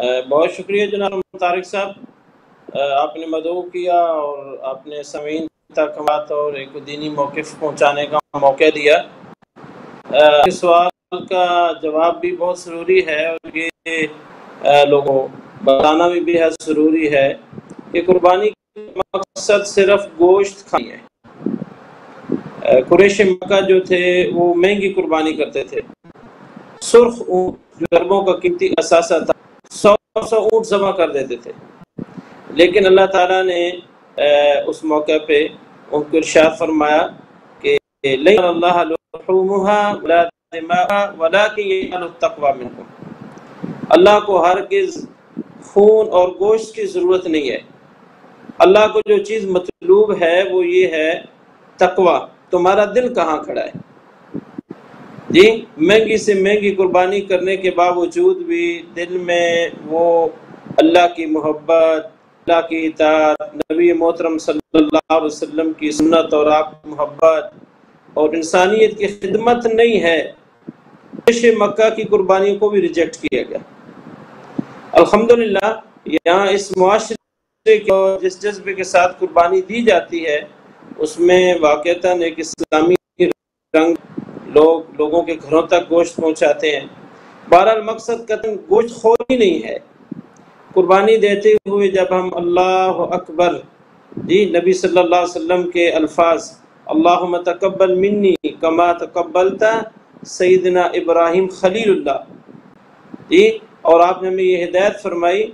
بہت شکریہ جناب طارق صاحب، آپ نے مدعو کیا اور آپ نے سامعین تک بات اور ایک دینی موقف پہنچانے کا موقع دیا۔ اس سوال کا جواب بھی بہت ضروری ہے اور یہ لوگوں بتانا بھی بہت ضروری ہے کہ قربانی کا مقصد صرف گوشت کھانی ہے۔ قریش مکہ جو تھے وہ مہنگی قربانی کرتے تھے، سرخ اونٹ جو عربوں کا قیمتی اثاثہ تھا، 100 اونٹ ذبح کر دیتے تھے، لیکن اللہ تعالیٰ نے اس موقع پہ ان کو ارشاد فرمایا کہ لَيْسَ اللَّهَ لُحُومُهَا وَلَا دِمَاؤُهَا وَلَٰكِنْ يَنَالُ التَّقْوَىٰ مِنكُمْ۔ اللہ کو ہرگز خون اور گوشت کی ضرورت نہیں ہے، اللہ کو جو چیز مطلوب ہے وہ یہ ہے تقویٰ۔ تمہارا دل کہاں کھڑا ہے؟ جی، مہنگی سے مہنگی قربانی کرنے کے باوجود بھی دل میں وہ اللہ کی محبت، اللہ کی اطاعت، نبی محترم صلی اللہ علیہ وسلم کی سنت اور آپ کی محبت اور انسانیت کی خدمت نہیں ہے۔ قریش مکہ کی قربانیوں کو بھی ریجیکٹ کیا گیا۔ الحمدللہ یہاں اس معاشرے کے جس جذبے کے ساتھ قربانی دی جاتی ہے اس میں واقعتاً ایک اسلامی رنگ، لوگوں کے گھروں تک گوشت پہنچاتے ہیں۔ بہرحال مقصد قطعاً گوشت خوری نہیں ہے۔ قربانی دیتے ہوئے جب ہم اللہ اکبر، جی نبی صلی اللہ علیہ وسلم کے الفاظ اللہم تقبل منی کما تقبلت سیدنا ابراہیم خلیل اللہ، جی، اور آپ نے ہمیں یہ ہدایت فرمائی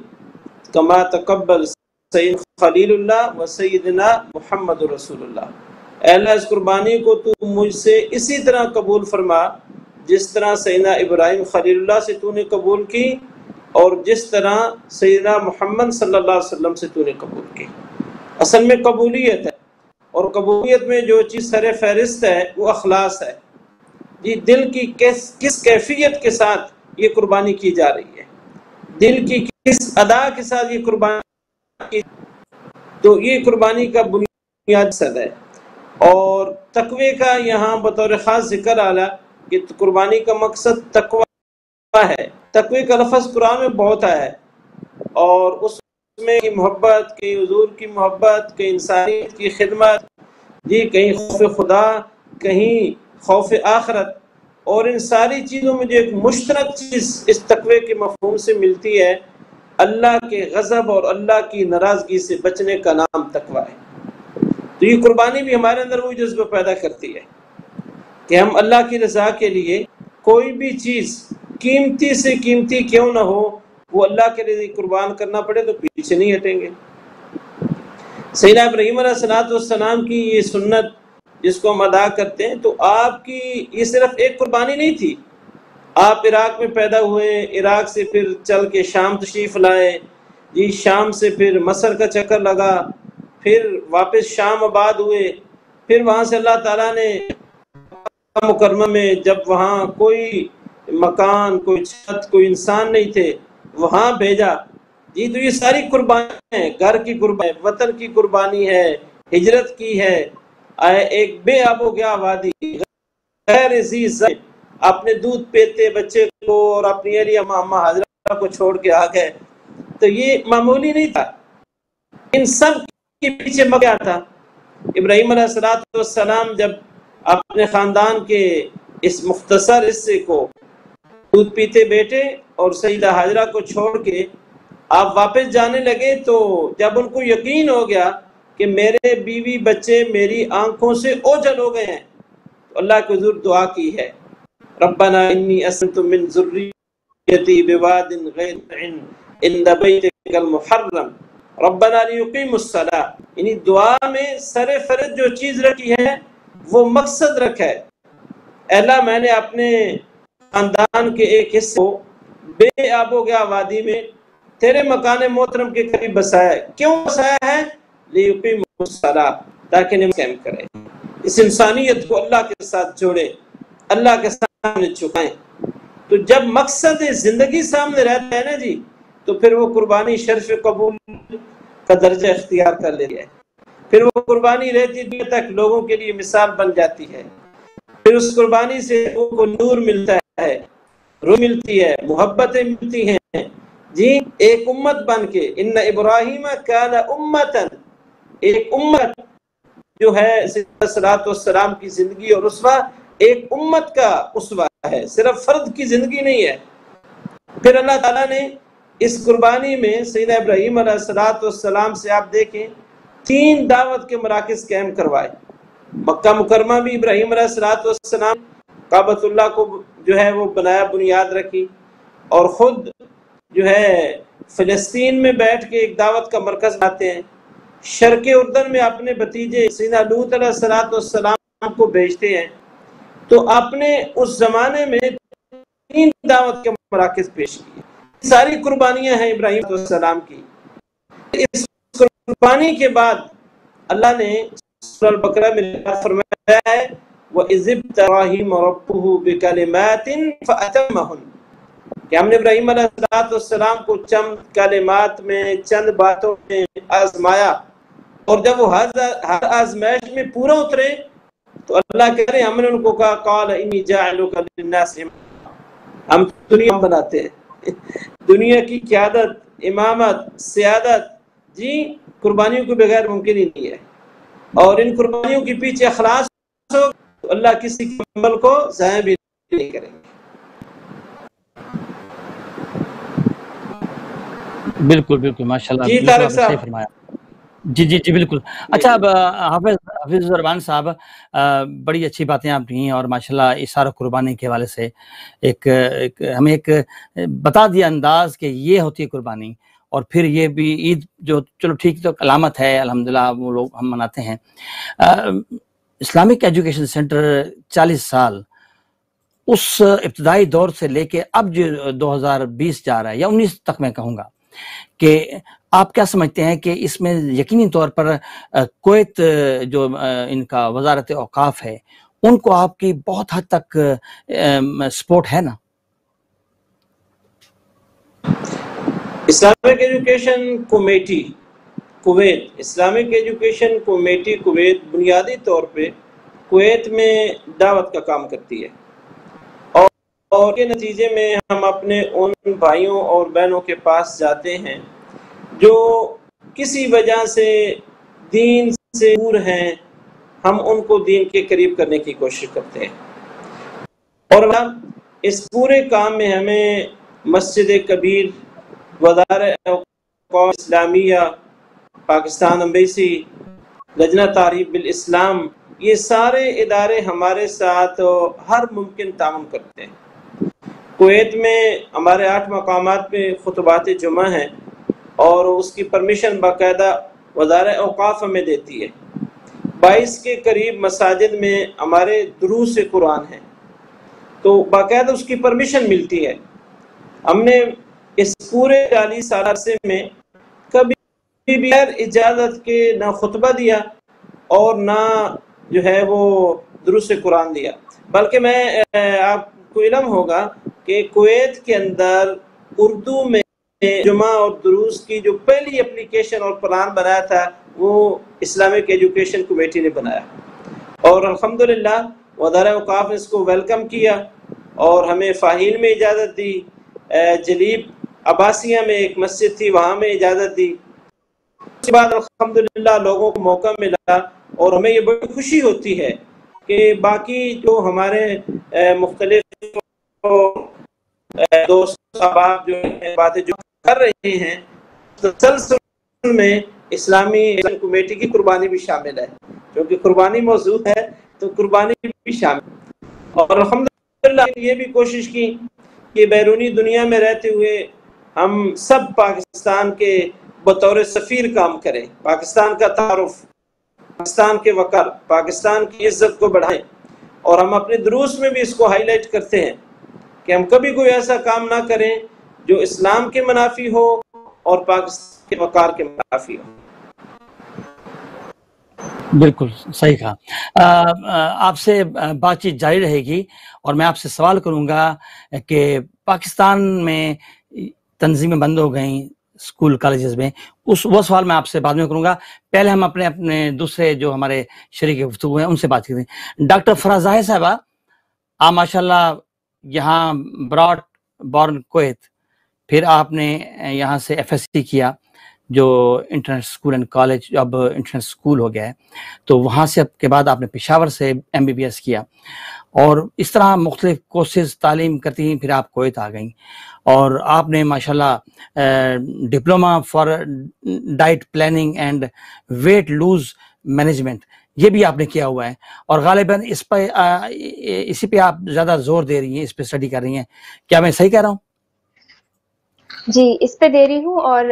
کما تقبل سید خلیل اللہ و سیدنا محمد رسول اللہ، اے اللہ اس قربانی کو تو مجھ سے اسی طرح قبول فرما جس طرح سیدنا ابراہیم خلیل اللہ سے تو نے قبول کی اور جس طرح سیدنا محمد صلی اللہ علیہ وسلم سے تو نے قبول کی۔ اصل میں قبولیت ہے، اور قبولیت میں جو چیز سر فہرست ہے وہ اخلاص ہے۔ جی، دل کی کس کیفیت کے ساتھ یہ قربانی کی جا رہی ہے، دل کی کس ادا کے ساتھ یہ قربانی کی، تو یہ قربانی کا بنیاد صد ہے۔ اور تقوی کا یہاں بطور خاص ذکر آلا کہ قربانی کا مقصد تقوی ہے۔ تقوی کا لفظ قرآن میں بہت آیا ہے اور اس میں کی محبت، کہیں حضور کی محبت، کہیں انسانیت کی خدمت، جی کہیں خوف خدا، کہیں خوف آخرت، اور ان ساری چیزوں میں جو ایک مشترک چیز اس تقوی کے مفہوم سے ملتی ہے، اللہ کے غضب اور اللہ کی ناراضگی سے بچنے کا نام تقوی ہے۔ تو یہ قربانی بھی ہمارے اندر وہی جذبہ پیدا کرتی ہے کہ ہم اللہ کی رضا کے لیے کوئی بھی چیز قیمتی سے قیمتی کیوں نہ ہو وہ اللہ کے لیے قربان کرنا پڑے تو پیچھے نہیں ہٹیں گے۔ سیدنا ابراہیم علیہ السلام کی یہ سنت جس کو ہم ادا کرتے ہیں، تو آپ کی یہ صرف ایک قربانی نہیں تھی۔ آپ عراق میں پیدا ہوئے، عراق سے پھر چل کے شام تشریف لائے، جی شام سے پھر مصر کا چکر لگا، پھر واپس شام آباد ہوئے، پھر وہاں سے اللہ تعالیٰ نے مکرمہ میں جب وہاں کوئی مکان، کوئی چھت، کوئی انسان نہیں تھے وہاں بھیجا۔ جی تو یہ ساری قربانی ہے، گھر کی قربانی، وطن کی قربانی ہے، ہجرت کی ہے، ایک بے آب و گیا وادی، غیر ذی زرع، اپنے دودھ پیتے بچے کو اور اپنی اہلیہ اماں حاضرہ کو چھوڑ کے آ گئے، تو یہ معمولی نہیں تھا۔ ان سب کے پیچھے کیا تھا؟ ابراہیم علیہ السلام جب اپنے خاندان کے اس مختصر حصے کو دودھ پیتے بیٹے اور سیدہ حاجرہ کو چھوڑ کے آپ واپس جانے لگے، تو جب ان کو یقین ہو گیا کہ میرے بیوی بچے میری آنکھوں سے اوجھل ہو گئے ہیں، تو اللہ کے حضور دعا کی ہے، ربنا انی اسکنت من ذریتی بواد غیر عند بیتک المحرم ربنا لیقیموا الصلاۃ۔ یعنی دعا میں سر فرض جو چیز رکھی ہے وہ مقصد رکھا ہے، اے اللہ میں نے اپنے خاندان کے ایک حصے کو بے آب و گیا وادی میں تیرے مکان محترم کے قریب بسایا ہے۔ کیوں بسایا ہے؟ لیقیموا الصلاۃ، تاکہ نماز قائم کرے، اس انسانیت کو اللہ کے ساتھ جوڑے، اللہ کے سامنے جھکائیں۔ تو جب مقصد زندگی سامنے رہتا ہے نا جی، تو پھر وہ قربانی شرف قبول کا درجہ اختیار کر لیتی ہے، پھر وہ قربانی رہتی دنیا تک لوگوں کے لیے مثال بن جاتی ہے، پھر اس قربانی سے لوگوں کو نور ملتا ہے، روح ملتی ہے، محبتیں ملتی ہیں، جی ایک امت بن کے، ان ابراہیم کان امتن، ایک امت جو ہے صلاۃ والسلام کی زندگی اور اسوہ ایک امت کا اسوہ ہے، صرف فرد کی زندگی نہیں ہے۔ پھر اللہ تعالیٰ نے اس قربانی میں سیدنا ابراہیم علیہ السلام سے آپ دیکھیں 3 دعوت کے مراکز قائم کروائے۔ مکہ مکرمہ بھی ابراہیم علیہ السلام کعبۃ اللہ کو جو ہے وہ بنایا، بنیاد رکھی، اور خود جو ہے فلسطین میں بیٹھ کے ایک دعوت کا مرکز بناتے ہیں۔ شرق اردن میں اپنے بھتیجے سیدنا لوط علیہ السلام کو بھیجتے ہیں۔ تو آپ نے اس زمانے میں 3 دعوت کے مراکز پیش کیے۔ ساری قربانیاں ہیں ابراہیم علیہ السلام کی۔ اس قربانی کے بعد اللہ نے سورہ البقرہ میں فرمایا ہے وَإِذِ ابْتَلَىٰ رَبُّهُ بِكَلِمَاتٍ فَأَتَمَّهُنَّ، کہ ہم نے ابراہیم علیہ السلام کو چند کلمات میں، چند باتوں میں آزمایا، اور جب وہ ہر آزمائش میں پورا اترے تو اللہ کہہ رہے ہیں ہم نے ان کو کہا قال انی جاعلک للناس اماما، ہم دنیا بناتے ہیں، دنیا کی قیادت، امامت، سیادت جی قربانیوں کے بغیر ممکن ہی نہیں ہے، اور ان قربانیوں کے پیچھے اخلاص ہو تو اللہ کسی کے عمل کو ضائع بھی نہیں کریں گے۔ بالکل بالکل ماشاءاللہ، جی بالکل طارق آپ نے صحیح صاحب۔ فرمایا۔ جی جی جی بالکل۔ اچھا اب حافظ زربان صاحب، بڑی اچھی باتیں آپ کی، اور ماشاءاللہ اثار قربانی کے حوالے سے ہمیں ایک بتا دیا انداز کہ یہ ہوتی ہے قربانی، اور پھر یہ بھی عید جو چلو ٹھیک تو علامت ہے، الحمدللہ وہ لوگ ہم مناتے ہیں۔ اسلامک ایجوکیشن سینٹر 40 سال، اس ابتدائی دور سے لے کے اب جو 2020 جا رہا ہے یا 19 تک میں کہوں گا، کہ آپ کیا سمجھتے ہیں کہ اس میں یقینی طور پر کویت جو ان کا وزارت اوقاف ہے، ان کو آپ کی بہت حد تک سپورٹ ہے نا؟ Islamic education committee Kuwait, Islamic education committee Kuwait بنیادی طور پہ کویت میں دعوت کا کام کرتی ہے، اور کے نتیجے میں ہم اپنے ان بھائیوں اور بہنوں کے پاس جاتے ہیں جو کسی وجہ سے دین سے دور ہیں، ہم ان کو دین کے قریب کرنے کی کوشش کرتے ہیں، اور اس پورے کام میں ہمیں مسجد کبیر، وزارت اوقاف اسلامیہ، پاکستان ایمبیسی، لجنہ تعریف بالاسلام، یہ سارے ادارے ہمارے ساتھ ہر ممکن تعاون کرتے ہیں۔ کویت میں ہمارے 8 مقامات پہ خطبات جمعہ ہیں، اور اس کی پرمیشن باقاعدہ وزارت اوقاف ہمیں دیتی ہے۔ 22 کے قریب مساجد میں ہمارے دروس قرآن ہیں، تو باقاعدہ اس کی پرمیشن ملتی ہے۔ ہم نے اس پورے 40 سال عرصے میں کبھی بھی غیر اجازت کے نہ خطبہ دیا اور نہ جو ہے وہ دروس قرآن دیا، بلکہ میں آپ کو علم ہوگا کہ کویت کے اندر اردو میں جمعہ اور دروس کی جو پہلی اپلیکیشن اور پلان بنایا تھا وہ اسلامک ایجوکیشن کمیٹی نے بنایا، اور الحمدللہ وزارت اوقاف نے اس کو ویلکم کیا اور ہمیں فاہین میں اجازت دی، جلیب عباسیہ میں ایک مسجد تھی وہاں میں اجازت دی۔ اس کے بعد الحمدللہ لوگوں کو موقع ملا، اور ہمیں یہ بڑی خوشی ہوتی ہے کہ باقی جو ہمارے مختلف دوست احباب جو باتیں جو کر رہے ہیں، تسلسل میں اسلامی کمیٹی کی قربانی بھی شامل ہے، کیونکہ قربانی موضوع ہے تو قربانی بھی شامل ہے، اور الحمدللہ یہ بھی کوشش کی کہ بیرونی دنیا میں رہتے ہوئے ہم سب پاکستان کے بطور سفیر کام کریں، پاکستان کا تعارف، پاکستان کے وقار، پاکستان کی عزت کو بڑھائیں، اور ہم اپنے دروس میں بھی اس کو ہائی لائٹ کرتے ہیں کہ ہم کبھی کوئی ایسا کام نہ کریں جو اسلام کے منافی ہو اور پاکستان کے وقار کے منافی ہو۔ بالکل صحیح کہا۔ آپ سے بات چیت جاری رہے گی، اور میں آپ سے سوال کروں گا کہ پاکستان میں تنظیمیں بند ہو گئیں اسکول کالجز میں، وہ سوال میں آپ سے بعد میں کروں گا۔ پہلے ہم اپنے دوسرے جو ہمارے شریک گفتگو ہیں ان سے بات کرتے ہیں۔ ڈاکٹر فرح ظاہر صاحبہ، آپ ماشاءاللہ یہاں براڈ بورن کویت، پھر آپ نے یہاں سے FSC کیا جو انٹرنیشنل اسکول اینڈ کالج، اب انٹرنیشنل اسکول ہو گیا ہے، تو وہاں سے کے بعد آپ نے پشاور سے MBBS کیا، اور اس طرح مختلف کورسز تعلیم کرتی ہیں، پھر آپ کویت آ گئیں، اور آپ نے ماشاءاللہ diploma for diet planning and weight lose management یہ بھی آپ نے کیا ہوا ہے، اور غالباً اس پہ اسی پہ آپ زیادہ زور دے رہی ہیں، اس پہ اسٹڈی کر رہی ہیں، کیا میں صحیح کہہ رہا ہوں؟ جی اس پہ دے رہی ہوں، اور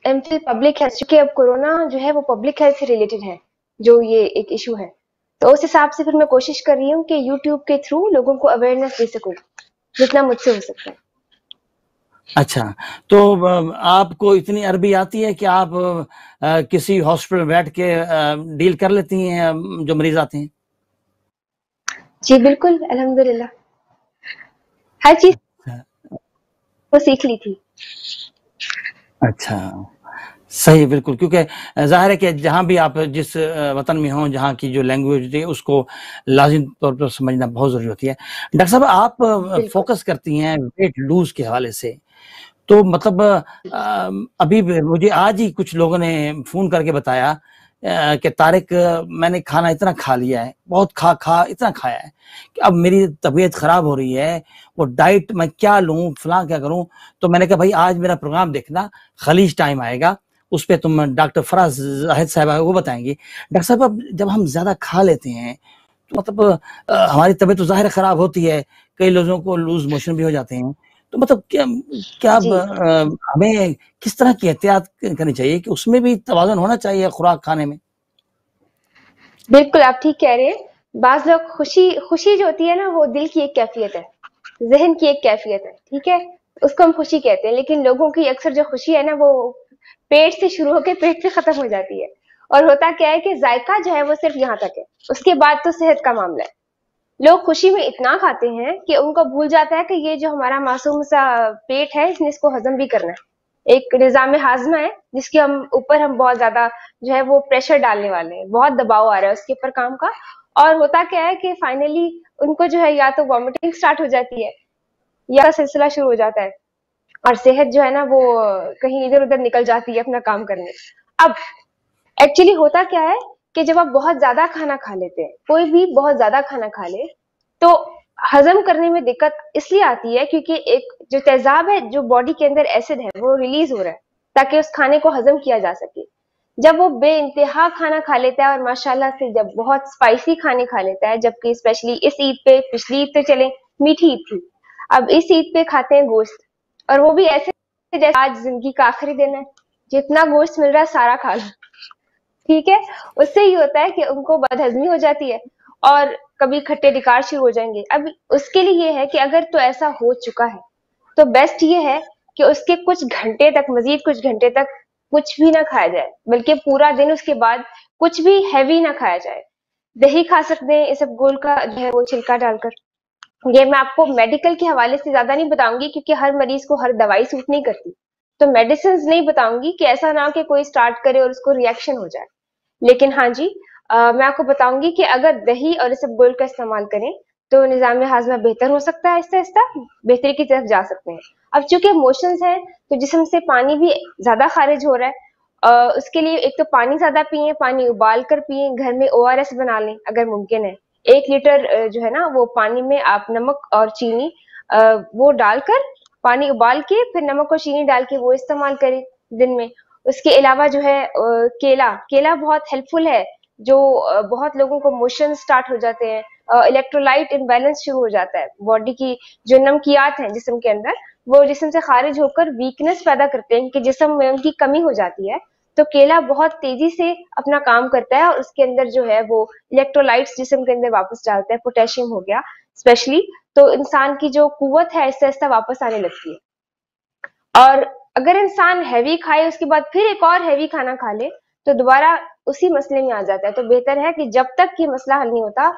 MPhil پبلک ہیلتھ، چونکہ اب کورونا جو ہے وہ پبلک ہیلتھ سے ریلیٹڈ ہے، جو یہ ایک ایشو ہے، تو اس حساب سے پھر میں کوشش کر رہی ہوں کہ یوٹیوب کے تھرو لوگوں کو اویئرنیس دے سکوں جتنا مجھ سے ہو سکتا ہے۔ اچھا، تو آپ کو اتنی عربی آتی ہے کہ آپ کسی ہاسپٹل بیٹھ کے ڈیل کر لیتی ہیں جو مریض آتے ہیں؟ جی بالکل، الحمدللہ ہر چیز کو سیکھ لی تھی۔ اچھا صحیح، بالکل، کیونکہ ظاہر ہے کہ جہاں بھی آپ جس وطن میں ہوں، جہاں کی جو لینگویج ہوتی ہے اس کو لازم طور پر سمجھنا بہت ضروری ہوتی ہے۔ ڈاکٹر صاحب آپ فوکس کرتی ہیں ویٹ لوز کے حوالے سے، تو مطلب ابھی مجھے آج ہی کچھ لوگوں نے فون کر کے بتایا کہ طارق میں نے کھانا اتنا کھا لیا ہے، بہت کھا اتنا کھایا ہے کہ اب میری طبیعت خراب ہو رہی ہے، وہ ڈائٹ میں کیا لوں، فلاں کیا کروں۔ تو میں نے کہا بھائی آج میرا پروگرام دیکھنا، خلیج ٹائم آئے گا، اس پہ تم ڈاکٹر فراز زاہد صاحبہ وہ بتائیں گی۔ ڈاکٹر صاحب اب جب ہم زیادہ کھا لیتے ہیں تو مطلب ہماری طبیعت تو ظاہر خراب ہوتی ہے، کئی لوگوں کو لوز موشن بھی ہو جاتے ہیں، تو مطلب کیا ہمیں کس طرح کی احتیاط کرنی چاہیے کہ اس میں بھی توازن ہونا چاہیے خوراک کھانے میں؟ بالکل آپ ٹھیک کہہ رہے ہیں، بعض لوگ خوشی جو ہوتی ہے نا وہ دل کی ایک کیفیت ہے، ذہن کی ایک کیفیت ہے، ٹھیک ہے، اس کو ہم خوشی کہتے ہیں، لیکن لوگوں کی اکثر جو خوشی ہے نا وہ پیٹ سے شروع ہو کے پیٹ سے ختم ہو جاتی ہے، اور ہوتا کیا ہے کہ ذائقہ جو ہے وہ صرف یہاں تک ہے، اس کے بعد تو صحت کا معاملہ ہے۔ لوگ خوشی میں اتنا کھاتے ہیں کہ ان کو بھول جاتا ہے کہ یہ جو ہمارا معصوم سا پیٹ ہے اس نے اس کو ہضم بھی کرنا ہے، ایک نظام ہاضمہ ہے جس کے اوپر ہم بہت زیادہ جو ہے وہ پریشر ڈالنے والے ہیں، بہت دباؤ آ رہا ہے اس کے اوپر کام کا، اور ہوتا کیا ہے کہ فائنلی ان کو جو ہے یا تو وامٹنگ سٹارٹ ہو جاتی ہے یا سلسلہ شروع ہو جاتا ہے، اور صحت جو ہے نا وہ کہیں ادھر ادھر نکل جاتی ہے اپنا کام کرنے۔ اب ایکچولی ہوتا کیا ہے کہ جب آپ بہت زیادہ کھانا کھا لیتے ہیں، کوئی بھی بہت زیادہ کھانا کھا لے تو ہضم کرنے میں دقت اس لیے آتی ہے کیونکہ ایک جو تیزاب ہے جو باڈی کے اندر ایسڈ ہے وہ ریلیز ہو رہا ہے تاکہ اس کھانے کو ہضم کیا جا سکے۔ جب وہ بے انتہا کھانا کھا لیتا ہے اور ماشاءاللہ سے جب بہت اسپائسی کھانے کھا لیتا ہے، جبکہ اسپیشلی اس عید پہ، پچھلی عید تو چلے میٹھی عید تھی، اب اس عید پہ کھاتے ہیں گوشت، اور وہ بھی ایسے جیسے آج زندگی کا آخری دن ہے، جتنا گوشت مل رہا ہے سارا کھا لو، ٹھیک ہے، اس سے یہ ہوتا ہے کہ ان کو بدہضمی ہو جاتی ہے اور کبھی کھٹے ڈکار شروع ہو جائیں گے۔ اب اس کے لیے یہ ہے کہ اگر تو ایسا ہو چکا ہے تو بیسٹ یہ ہے کہ اس کے کچھ گھنٹے تک، مزید کچھ گھنٹے تک کچھ بھی نہ کھایا جائے، بلکہ پورا دن اس کے بعد کچھ بھی ہیوی نہ کھایا جائے۔ دہی کھا سکتے ہیں اس گول کا جو ہے وہ چھلکا ڈال کر، یہ میں آپ کو میڈیکل کے حوالے سے زیادہ نہیں بتاؤں گی کیونکہ ہر مریض کو ہر دوائی سوٹ نہیں کرتی، تو میڈیسنز نہیں بتاؤں گی کہ ایسا نہ کہ کوئی سٹارٹ کرے اور اس کو ریئیکشن ہو جائے، لیکن ہاں جی میں آپ کو بتاؤں گی کہ اگر دہی اور اسبگول کا استعمال کریں تو نظام ہاضمہ بہتر ہو سکتا ہے، آہستہ آہستہ بہتری کی طرف جا سکتے ہیں۔ اب چونکہ موشنز ہیں تو جسم سے پانی بھی زیادہ خارج ہو رہا ہے، اس کے لیے ایک تو پانی زیادہ پئیں، پانی ابال کر پئیں، گھر میں ORS بنا لیں اگر ممکن ہے، 1 لیٹر جو ہے نا وہ پانی میں آپ نمک اور چینی وہ ڈال کر، پانی ابال کے پھر نمک اور چینی ڈال کے وہ استعمال کریں دن میں۔ اس کے علاوہ جو ہے کیلا بہت ہیلپ فل ہے، جو بہت لوگوں کو موشن سٹارٹ ہو جاتے ہیں، الیکٹرولائٹ امبیلنس شروع ہو جاتا ہے، باڈی کی جو نمکیات ہیں جسم کے اندر وہ جسم سے خارج ہو کر ویکنس پیدا کرتے ہیں کہ جسم میں ان کی کمی ہو جاتی ہے، تو کیلا بہت تیزی سے اپنا کام کرتا ہے اور اس کے اندر جو ہے وہ الیکٹرولائٹس جسم کے اندر واپس ڈالتا ہے، پوٹیشیم ہو گیا اسپیشلی، تو انسان کی جو قوت ہے آہستہ آہستہ واپس آنے لگتی ہے۔ اور اگر انسان ہیوی کھائے اس کے بعد پھر ایک اور ہیوی کھانا کھا لے تو دوبارہ اسی مسئلے میں آ جاتا ہے، تو بہتر ہے کہ جب تک یہ مسئلہ حل نہیں ہوتا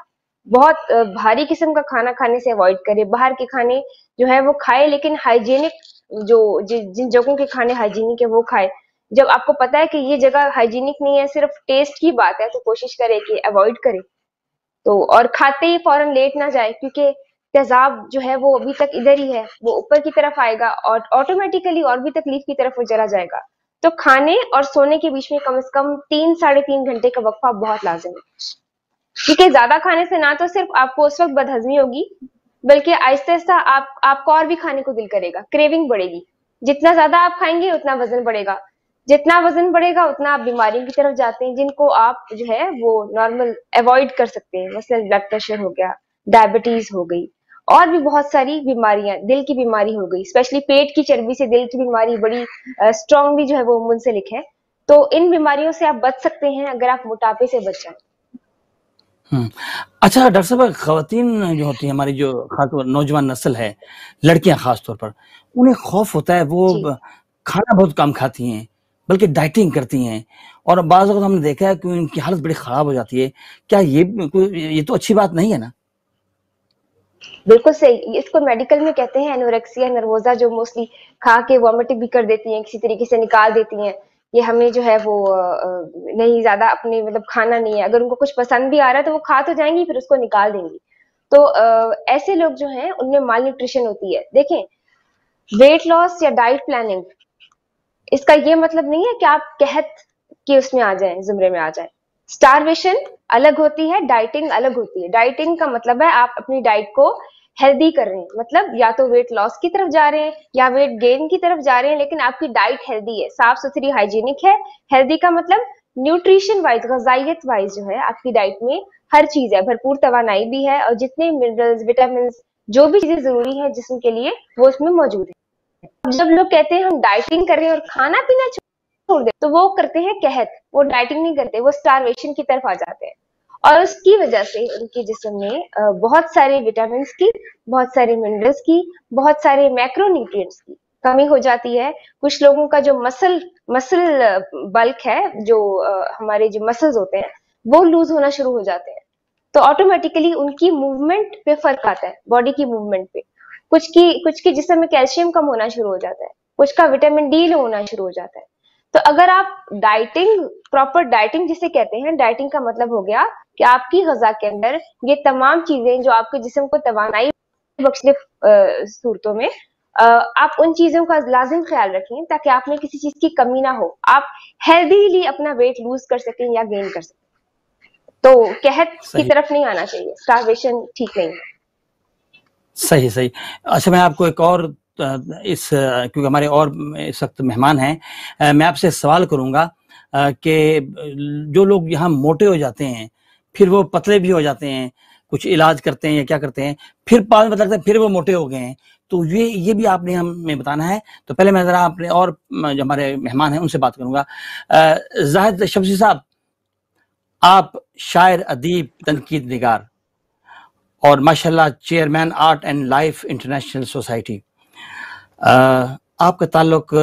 بہت بھاری قسم کا کھانا کھانے سے اوائڈ کرے، باہر کے کھانے جو ہے وہ کھائے لیکن ہائیجینک، جن جگہوں کے کھانے ہائیجینک ہے وہ کھائے۔ جب آپ کو پتا ہے کہ یہ جگہ ہائیجینک نہیں ہے، صرف ٹیسٹ کی بات ہے، تو کوشش کرے کہ اوائڈ کرے، تو اور کھاتے ہی فوراً لیٹ نہ جائے کیونکہ تیزاب جو ہے وہ ابھی تک ادھر ہی ہے، وہ اوپر کی طرف آئے گا اور آٹومیٹیکلی اور بھی تکلیف کی طرف وہ چلا جائے گا. تو کھانے اور سونے کے بیچ میں کم از کم 3-3.5 گھنٹے کا وقفہ بہت لازم ہے، کیونکہ زیادہ کھانے سے نہ تو صرف آپ کو اس وقت بدہضمی ہوگی، بلکہ آہستہ آہستہ آپ کو اور بھی کھانے کو دل کرے گا، کریونگ بڑھے گی. جتنا زیادہ آپ کھائیں گے اتنا وزن بڑھے گا، جتنا وزن بڑھے گا اتنا آپ بیماریوں کی طرف جاتے ہیں جن کو آپ جو ہے وہ نارمل اوائڈ کر سکتے ہیں. مثلاً بلڈ پریشر ہو گیا، ڈائبٹیز ہو گئی، اور بھی بہت ساری بیماریاں، دل کی بیماری ہو گئی، اسپیشلی پیٹ کی چربی سے دل کی بیماری بڑی اسٹرانگلی جو ہے وہ منسلک ہے. تو ان بیماریوں سے آپ بچ سکتے ہیں اگر آپ موٹاپے سے بچ جائیں. اچھا ڈاکٹر صاحب، خواتین جو ہوتی ہیں ہماری، جو خاص طور نوجوان نسل ہے، لڑکیاں خاص طور پر، انہیں خوف ہوتا ہے، وہ جی کھانا بہت کم کھاتی ہیں بلکہ ڈائٹنگ کرتی ہیں، اور بعض اوقات ہم نے دیکھا ہے کہ ان کی حالت بڑی خراب ہو جاتی ہے. کیا یہ تو اچھی بات نہیں ہے نا؟ بالکل صحیح. اس کو میڈیکل میں کہتے ہیں انوریکسیا نروزا، جو موسٹلی کھا کے وامٹنگ بھی کر دیتی ہیں، کسی طریقے سے نکال دیتی ہیں. یہ ہمیں جو ہے وہ نہیں زیادہ اپنے مطلب کھانا نہیں ہے، اگر ان کو کچھ پسند بھی آ رہا ہے تو وہ کھا تو جائیں گی پھر اس کو نکال دیں گی. تو ایسے لوگ جو ہیں ان میں مال نیوٹریشن ہوتی ہے. دیکھیں، ویٹ لاس یا ڈائٹ پلاننگ، اس کا یہ مطلب نہیں ہے کہ آپ قحط کے اس میں آ جائیں، زمرے میں آ جائیں. اسٹارویشن الگ ہوتی ہے، ڈائٹنگ الگ ہوتی ہے. ڈائٹنگ کا مطلب ہے آپ اپنی ڈائٹ کو ہیلدی کر رہے ہیں، مطلب یا تو ویٹ لاس کی طرف جا رہے ہیں یا ویٹ گین کی طرف جا رہے ہیں، لیکن آپ کی ڈائٹ ہیلدی ہے، صاف ستھری، ہائیجینک ہے. ہیلدی کا مطلب نیوٹریشن وائز، غذائیت وائز جو ہے آپ کی ڈائٹ میں ہر چیز ہے، بھرپور توانائی بھی ہے، اور جتنے منرلز، وٹامنس، جو بھی چیزیں ضروری ہیں جسم کے لیے وہ اس میں موجود ہیں. جب لوگ کہتے ہیں ہم ڈائٹنگ کر رہے ہیں اور کھانا پینا چھوڑ دیں، تو وہ کرتے ہیں قحط، وہ ڈائٹنگ نہیں کرتے، وہ اسٹارویشن کی طرف آ جاتے ہیں. اور اس کی وجہ سے ان کے جسم میں بہت سارے وٹامنس کی، بہت سارے منرلس کی، بہت سارے میکرو نیوٹرینٹس کی کمی ہو جاتی ہے. کچھ لوگوں کا جو مسل بلک ہے، جو ہمارے جو مسلز ہوتے ہیں وہ لوز ہونا شروع ہو جاتے ہیں. تو آٹومیٹیکلی ان کی موومنٹ پہ فرق آتا ہے، باڈی کی موومنٹ پہ. کچھ کی جسم میں کیلشیم کم ہونا شروع ہو جاتا ہے، کچھ کا وٹامن ڈی لو ہونا شروع ہو جاتا ہے. تو اگر آپ ڈائٹنگ، پراپر ڈائٹنگ جسے کہتے ہیں، ڈائٹنگ کا مطلب ہو گیا کہ آپ کی غذا کے اندر یہ تمام چیزیں جو آپ کے جسم کو توانائی بخشنے صورتوں میں آپ ان چیزوں کا لازم خیال رکھیں تاکہ آپ میں کسی چیز کی کمی نہ ہو، آپ ہیلدیلی اپنا ویٹ لوز کر سکیں یا گین کر سکیں. تو قحط کی صحیح طرف نہیں آنا چاہیے، اسٹارویشن ٹھیک نہیں ہے. صحیح. اچھا، میں آپ کو ایک اور کیونکہ ہمارے اور اس وقت مہمان ہیں، میں آپ سے سوال کروں گا کہ جو لوگ یہاں موٹے ہو جاتے ہیں پھر وہ پتلے بھی ہو جاتے ہیں، کچھ علاج کرتے ہیں یا کیا کرتے ہیں، پھر بعد میں پتہ لگتا ہے پھر وہ موٹے ہو گئے ہیں، تو یہ بھی آپ نے ہمیں بتانا ہے. تو پہلے میں ذرا اپنے اور جو ہمارے مہمان ہیں ان سے بات کروں گا. زاہد شمسی صاحب، آپ شاعر، ادیب، تنقید نگار اور ماشاءاللہ chairman art and life international society. آپ کا تعلق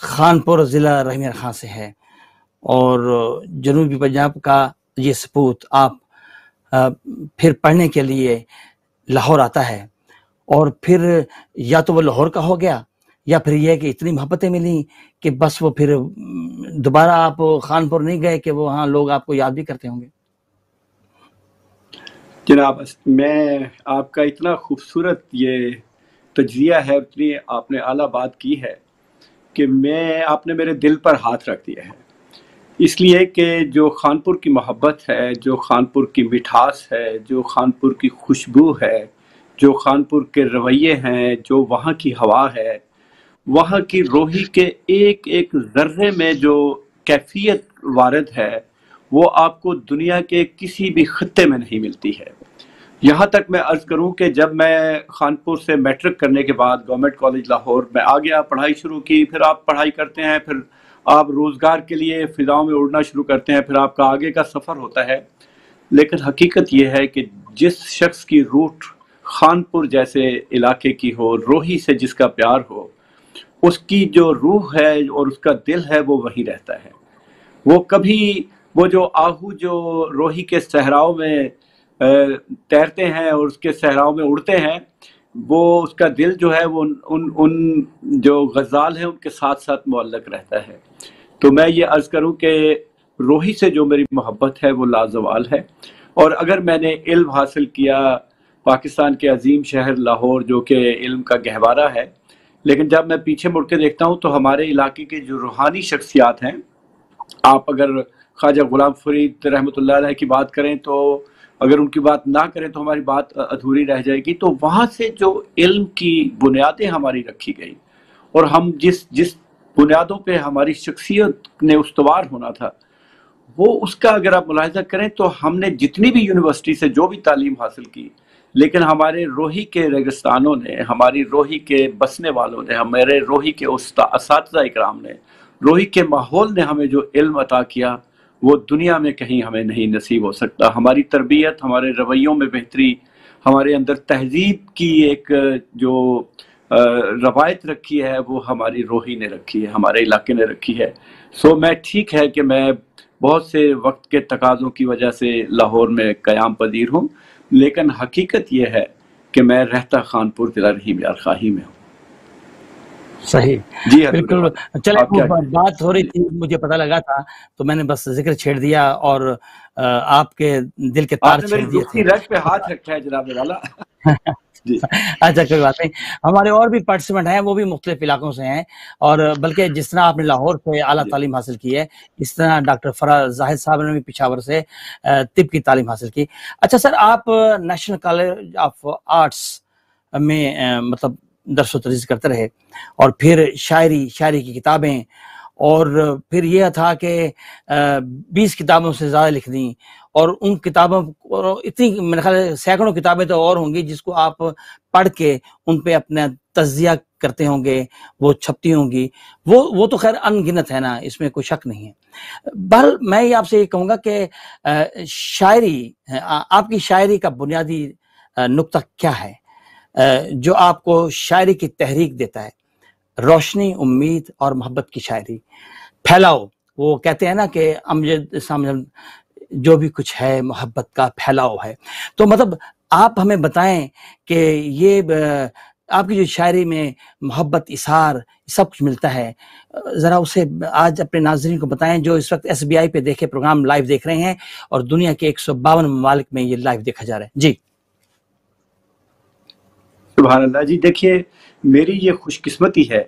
خانپور ضلع رحمیر خان سے ہے، اور جنوبی پنجاب کا یہ سپوت آپ پھر پڑھنے کے لیے لاہور آتا ہے، اور پھر یا تو وہ لاہور کا ہو گیا یا پھر یہ کہ اتنی محبتیں ملیں کہ بس وہ پھر دوبارہ آپ خانپور نہیں گئے کہ وہ ہاں لوگ آپ کو یاد بھی کرتے ہوں گے. جناب، میں آپ کا اتنا خوبصورت یہ تجزیہ ہے، اتنی آپ نے اعلیٰ بات کی ہے کہ آپ نے میرے دل پر ہاتھ رکھ دیا ہے. اس لیے کہ جو خانپور کی محبت ہے، جو خانپور کی مٹھاس ہے، جو خانپور کی خوشبو ہے، جو خانپور کے رویے ہیں، جو وہاں کی ہوا ہے، وہاں کی روحی کے ایک ایک ذرے میں جو کیفیت وارد ہے، وہ آپ کو دنیا کے کسی بھی خطے میں نہیں ملتی ہے. یہاں تک میں عرض کروں کہ جب میں خانپور سے میٹرک کرنے کے بعد گورنمنٹ کالج لاہور میں آ گیا، پڑھائی شروع کی، پھر آپ پڑھائی کرتے ہیں، پھر آپ روزگار کے لیے فضاؤں میں اڑنا شروع کرتے ہیں، پھر آپ کا آگے کا سفر ہوتا ہے. لیکن حقیقت یہ ہے کہ جس شخص کی روٹ خانپور جیسے علاقے کی ہو، روحی سے جس کا پیار ہو، اس کی جو روح ہے اور اس کا دل ہے وہ وہی رہتا ہے. وہ کبھی وہ جو آہو جو روحی کے صحراؤں میں تیرتے ہیں اور اس کے صحراؤں میں اڑتے ہیں، وہ اس کا دل جو ہے وہ ان جو غزال ہیں ان کے ساتھ ساتھ معلق رہتا ہے. تو میں یہ عرض کروں کہ روحی سے جو میری محبت ہے وہ لازوال ہے. اور اگر میں نے علم حاصل کیا پاکستان کے عظیم شہر لاہور جو کہ علم کا گہوارہ ہے، لیکن جب میں پیچھے مڑ کے دیکھتا ہوں تو ہمارے علاقے کے جو روحانی شخصیات ہیں، آپ اگر خواجہ غلام فرید رحمۃ اللہ علیہ کی بات کریں تو اگر ان کی بات نہ کریں تو ہماری بات ادھوری رہ جائے گی. تو وہاں سے جو علم کی بنیادیں ہماری رکھی گئی اور ہم جس بنیادوں پہ ہماری شخصیت نے استوار ہونا تھا، وہ اس کا اگر آپ ملاحظہ کریں تو ہم نے جتنی بھی یونیورسٹی سے جو بھی تعلیم حاصل کی، لیکن ہمارے روحی کے ریگستانوں نے، ہماری روحی کے بسنے والوں نے، ہمارے روحی کے اساتذہ اکرام نے، روحی کے ماحول نے ہمیں جو علم عطا کیا وہ دنیا میں کہیں ہمیں نہیں نصیب ہو سکتا. ہماری تربیت، ہمارے رویوں میں بہتری، ہمارے اندر تہذیب کی ایک جو روایت رکھی ہے وہ ہماری روحی نے رکھی ہے، ہمارے علاقے نے رکھی ہے. سو میں ٹھیک ہے کہ میں بہت سے وقت کے تقاضوں کی وجہ سے لاہور میں قیام پذیر ہوں، لیکن حقیقت یہ ہے کہ میں رہتا خانپور ضلع رحیم یار خواہی میں ہوں. صحیح، جی بالکل. چلے آپ کیا بات ہو رہی تھی، مجھے پتہ لگا تھا تو میں نے بس ذکر چھیڑ دیا اور آپ کے دل کے تار آپ نے چھیڑ میری دیے دکھی تھے. رگ پہ ہاتھ رکھا ہے جناب والا. جی اچھا، کوئی بات نہیں. ہمارے اور بھی پارٹیسپینٹ ہیں، وہ بھی مختلف علاقوں سے ہیں، اور بلکہ جس طرح آپ نے لاہور سے اعلیٰ تعلیم حاصل کی ہے، اس طرح ڈاکٹر فراز زاہد صاحب نے بھی پشاور سے طب کی تعلیم حاصل کی. اچھا سر، آپ نیشنل کالج آف آرٹس میں مطلب درس و تدریس کرتے رہے، اور پھر شاعری کی کتابیں، اور پھر یہ تھا کہ 20 کتابوں سے زیادہ لکھ دیں، اور ان کتابوں کو اتنی میرے خیال ہے سینکڑوں کتابیں تو اور ہوں گی جس کو آپ پڑھ کے ان پہ اپنا تجزیہ کرتے ہوں گے، وہ چھپتی ہوں گی، وہ تو خیر ان گنت ہے نا، اس میں کوئی شک نہیں ہے. بہرحال میں آپ سے یہ کہوں گا کہ شاعری، آپ کی شاعری کا بنیادی نقطہ کیا ہے جو آپ کو شاعری کی تحریک دیتا ہے؟ روشنی، امید اور محبت کی شاعری. پھیلاؤ، وہ کہتے ہیں نا کہ امجد سامجد جو بھی کچھ ہے محبت کا پھیلاؤ ہے. تو مطلب آپ ہمیں بتائیں کہ یہ آپ کی جو شاعری میں محبت، اثار، سب کچھ ملتا ہے، ذرا اسے آج اپنے ناظرین کو بتائیں جو اس وقت SBI پہ دیکھے پروگرام لائیو دیکھ رہے ہیں، اور دنیا کے 152 ممالک میں یہ لائیو دیکھا جا رہا ہے. جی سبحان اللہ. جی دیکھیے، میری یہ خوش قسمتی ہے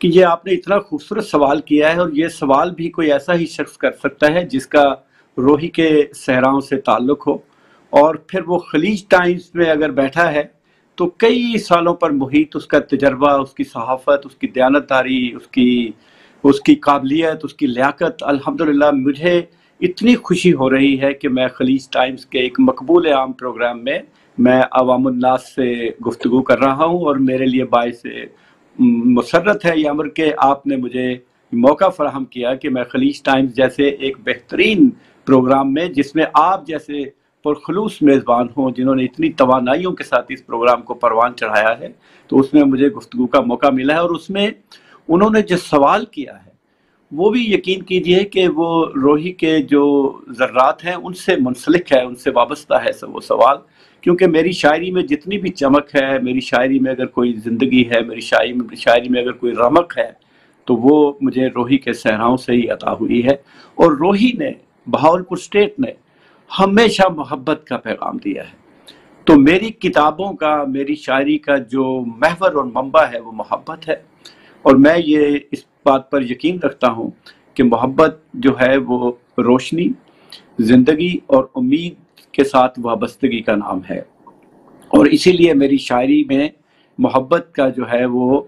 کہ یہ آپ نے اتنا خوبصورت سوال کیا ہے، اور یہ سوال بھی کوئی ایسا ہی شخص کر سکتا ہے جس کا روحی کے صحراؤں سے تعلق ہو، اور پھر وہ خلیج ٹائمز میں اگر بیٹھا ہے تو کئی سالوں پر محیط اس کا تجربہ، اس کی صحافت، اس کی دیانتداری، اس کی قابلیت، اس کی لیاقت. الحمدللہ مجھے اتنی خوشی ہو رہی ہے کہ میں خلیج ٹائمز کے ایک مقبول عام پروگرام میں عوام الناس سے گفتگو کر رہا ہوں، اور میرے لیے باعث مسرت ہے یہ امر کہ آپ نے مجھے موقع فراہم کیا کہ میں خلیج ٹائمز جیسے ایک بہترین پروگرام میں، جس میں آپ جیسے پرخلوص میزبان ہوں، جنہوں نے اتنی توانائیوں کے ساتھ اس پروگرام کو پروان چڑھایا ہے، تو اس میں مجھے گفتگو کا موقع ملا ہے. اور اس میں انہوں نے جو سوال کیا ہے وہ بھی یقین کیجئے کہ وہ روحی کے جو ذرات ہیں ان سے منسلک ہے، ان سے وابستہ ہے وہ سوال. کیونکہ میری شاعری میں جتنی بھی چمک ہے، میری شاعری میں اگر کوئی زندگی ہے، میری شاعری میں اگر کوئی رمق ہے، تو وہ مجھے روحی کے صحراؤں سے ہی عطا ہوئی ہے. اور روحی نے، بہاولپور اسٹیٹ نے ہمیشہ محبت کا پیغام دیا ہے. تو میری کتابوں کا، میری شاعری کا جو محور اور منبع ہے وہ محبت ہے. اور میں یہ اس بات پر یقین رکھتا ہوں کہ محبت جو ہے وہ روشنی، زندگی اور امید کے ساتھ وابستگی کا نام ہے. اور اسی لیے میری شاعری میں محبت کا جو ہے وہ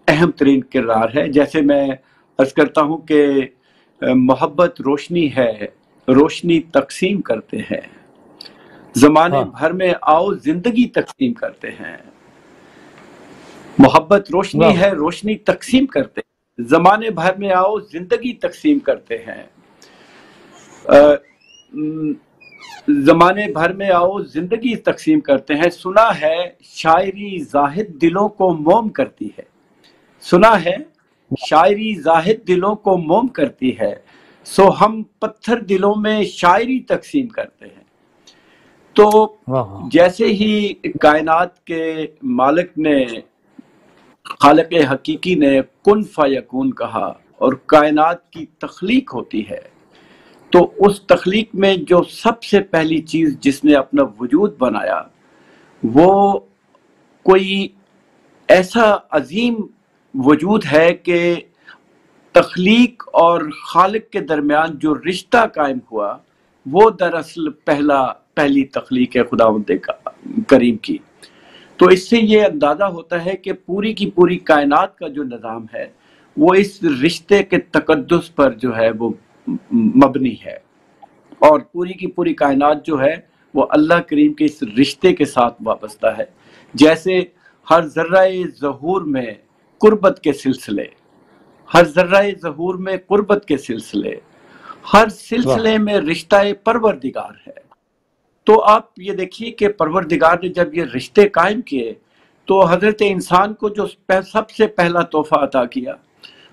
اہم ترین کردار ہے. جیسے میں عرض کرتا ہوں کہ محبت روشنی ہے، روشنی تقسیم کرتے ہیں، زمانے بھر میں آؤ زندگی تقسیم کرتے ہیں. محبت روشنی ہے، روشنی تقسیم کرتے ہیں، زمانے بھر میں آؤ زندگی تقسیم کرتے ہیں. زمانے بھر میں آؤ زندگی تقسیم کرتے ہیں. سنا ہے شاعری زاہد دلوں کو موم کرتی ہے، سنا ہے شاعری زاہد دلوں کو موم کرتی ہے، سو ہم پتھر دلوں میں شاعری تقسیم کرتے ہیں. تو جیسے ہی کائنات کے مالک نے، خالق حقیقی نے کن فیکون کہا اور کائنات کی تخلیق ہوتی ہے، تو اس تخلیق میں جو سب سے پہلی چیز جس نے اپنا وجود بنایا وہ کوئی ایسا عظیم وجود ہے کہ تخلیق اور خالق کے درمیان جو رشتہ قائم ہوا وہ دراصل پہلی تخلیق ہے خداوند کریم کی۔ تو اس سے یہ اندازہ ہوتا ہے کہ پوری کی پوری کائنات کا جو نظام ہے وہ اس رشتے کے تقدس پر جو ہے وہ مبنی ہے، اور پوری کی پوری کائنات جو ہے وہ اللہ کریم کے اس رشتے کے ساتھ وابستہ ہے۔ جیسے ہر ذرہ ظہور میں قربت کے سلسلے، ہر ذرہ ظہور میں قربت کے سلسلے، ہر سلسلے میں رشتہ پروردگار ہے۔ تو آپ یہ دیکھیے کہ پروردگار نے جب یہ رشتے قائم کیے تو حضرت انسان کو جو سب سے پہلا تحفہ عطا کیا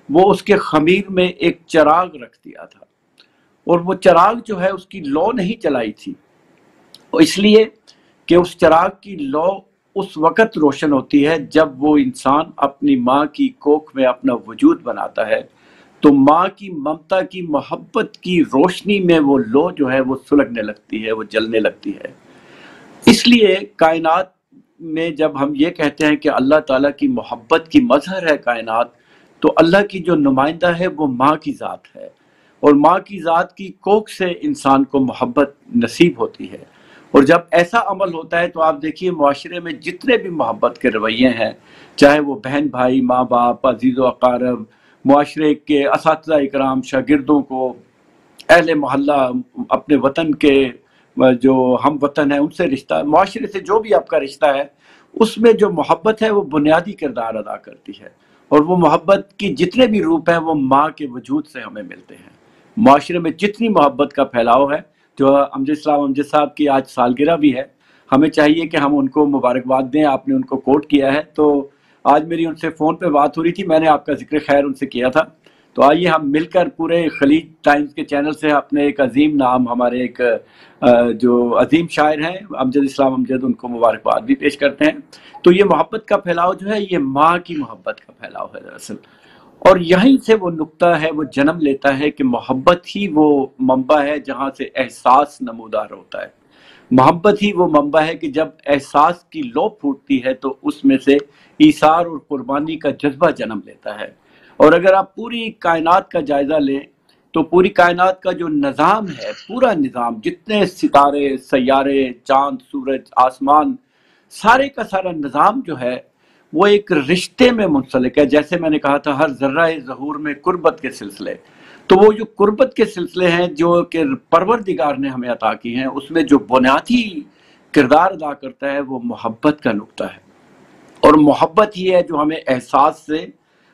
وہ اس کے خمیر میں ایک چراغ رکھ دیا تھا، اور وہ چراغ جو ہے اس کی لو نہیں جلائی تھی، اس لیے کہ اس چراغ کی لو اس وقت روشن ہوتی ہے جب وہ انسان اپنی ماں کی کوکھ میں اپنا وجود بناتا ہے، تو ماں کی ممتا کی محبت کی روشنی میں وہ لو جو ہے وہ سلگنے لگتی ہے، وہ جلنے لگتی ہے۔ اس لیے کائنات میں جب ہم یہ کہتے ہیں کہ اللہ تعالیٰ کی محبت کی مظہر ہے کائنات، تو اللہ کی جو نمائندہ ہے وہ ماں کی ذات ہے، اور ماں کی ذات کی کوکھ سے انسان کو محبت نصیب ہوتی ہے۔ اور جب ایسا عمل ہوتا ہے تو آپ دیکھیے معاشرے میں جتنے بھی محبت کے رویے ہیں، چاہے وہ بہن بھائی، ماں باپ، عزیز و اقارب، معاشرے کے اساتذہ اکرام، شاگردوں کو، اہل محلہ، اپنے وطن کے جو ہم وطن ہیں ان سے رشتہ، معاشرے سے جو بھی آپ کا رشتہ ہے اس میں جو محبت ہے وہ بنیادی کردار ادا کرتی ہے، اور وہ محبت کی جتنے بھی روپ ہیں وہ ماں کے وجود سے ہمیں ملتے ہیں۔ معاشرے میں جتنی محبت کا پھیلاؤ ہے، جو امجد اسلام امجد صاحب کی آج سالگرہ بھی ہے، ہمیں چاہیے کہ ہم ان کو مبارکباد دیں۔ آپ نے ان کو کوٹ کیا ہے، تو آج میری ان سے فون پہ بات ہو رہی تھی، میں نے آپ کا ذکر خیر ان سے کیا تھا، تو آئیے ہم مل کر پورے خلیج ٹائمز کے چینل سے اپنے ایک عظیم نام، ہمارے ایک جو عظیم شاعر ہیں امجد اسلام امجد، ان کو مبارکباد بھی پیش کرتے ہیں۔ تو یہ محبت کا پھیلاؤ جو ہے یہ ماں کی محبت کا پھیلاؤ ہے دراصل، اور یہیں سے وہ نقطہ ہے وہ جنم لیتا ہے کہ محبت ہی وہ منبع ہے جہاں سے احساس نمودار ہوتا ہے۔ محبت ہی وہ منبع ہے کہ جب احساس کی لو پھوٹتی ہے تو اس میں سے ایثار اور قربانی کا جذبہ جنم لیتا ہے۔ اور اگر آپ پوری کائنات کا جائزہ لیں تو پوری کائنات کا جو نظام ہے، پورا نظام، جتنے ستارے، سیارے، چاند، سورج، آسمان، سارے کا سارا نظام جو ہے وہ ایک رشتے میں منسلک ہے۔ جیسے میں نے کہا تھا ہر ذرہ ظہور میں قربت کے سلسلے، تو وہ جو قربت کے سلسلے ہیں جو کہ پروردگار نے ہمیں عطا کی ہیں، اس میں جو بنیادی کردار ادا کرتا ہے وہ محبت کا نقطہ ہے، اور محبت ہی ہے جو ہمیں احساس سے،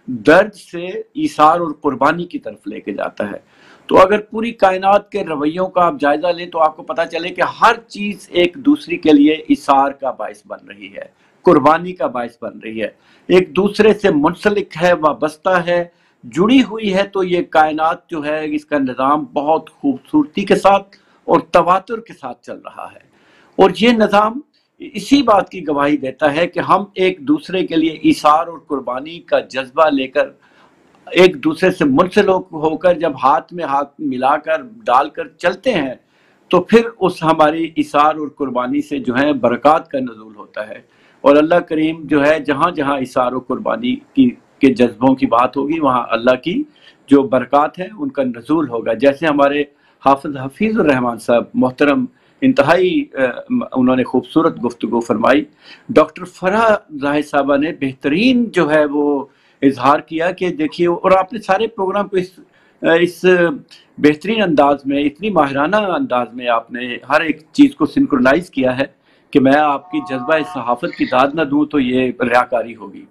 درد سے، ایثار اور قربانی کی طرف لے کے جاتا ہے۔ تو اگر پوری کائنات کے رویوں کا آپ جائزہ لیں تو آپ کو پتہ چلے کہ ہر چیز ایک دوسری کے لیے ایثار کا باعث بن رہی ہے، قربانی کا باعث بن رہی ہے، ایک دوسرے سے منسلک ہے، وابستہ ہے، جڑی ہوئی ہے۔ تو یہ کائنات جو ہے اس کا نظام بہت خوبصورتی کے ساتھ اور تواتر کے ساتھ چل رہا ہے، اور یہ نظام اسی بات کی گواہی دیتا ہے کہ ہم ایک دوسرے کے لیے ایثار اور قربانی کا جذبہ لے کر، ایک دوسرے سے منسلک ہو کر، جب ہاتھ میں ہاتھ ملا کر ڈال کر چلتے ہیں تو پھر اس ہماری ایثار اور قربانی سے جو ہے برکات کا نزول ہوتا ہے۔ اور اللہ کریم جو ہے جہاں جہاں ایثار و قربانی کے جذبوں کی بات ہوگی وہاں اللہ کی جو برکات ہیں ان کا نزول ہوگا۔ جیسے ہمارے حافظ حفیظ الرحمان صاحب محترم، انتہائی انہوں نے خوبصورت گفتگو فرمائی، ڈاکٹر فرح زاہد صاحبہ نے بہترین جو ہے وہ اظہار کیا کہ دیکھیے، اور آپ نے سارے پروگرام کو اس بہترین انداز میں، اتنی ماہرانہ انداز میں آپ نے ہر ایک چیز کو سنکرونائز کیا ہے کہ میں آپ کی جذبہ صحافت کی داد نہ دوں تو یہ ریاکاری ہوگی۔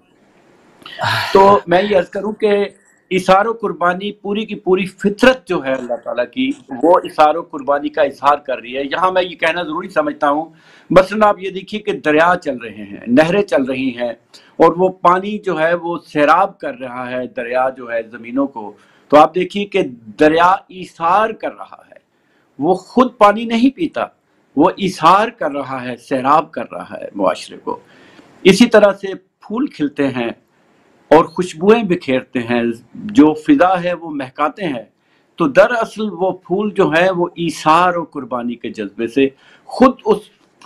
تو میں یہ عرض کروں کہ ایثار و قربانی پوری کی پوری فطرت جو ہے اللہ تعالیٰ کی، وہ ایثار و قربانی کا اظہار کر رہی ہے۔ یہاں میں یہ کہنا ضروری سمجھتا ہوں، مثلاً آپ یہ دیکھیے کہ دریا چل رہے ہیں، نہریں چل رہی ہیں، اور وہ پانی جو ہے وہ سیراب کر رہا ہے دریا جو ہے زمینوں کو، تو آپ دیکھیے کہ دریا ایثار کر رہا ہے، وہ خود پانی نہیں پیتا، وہ ایثار کر رہا ہے، سیراب کر رہا ہے معاشرے کو۔ اسی طرح سے پھول کھلتے ہیں اور خوشبوئیں بکھیرتے ہیں، جو فضا ہے وہ مہکاتے ہیں، تو دراصل وہ پھول جو ہیں وہ ایثار و قربانی کے جذبے سے خود اس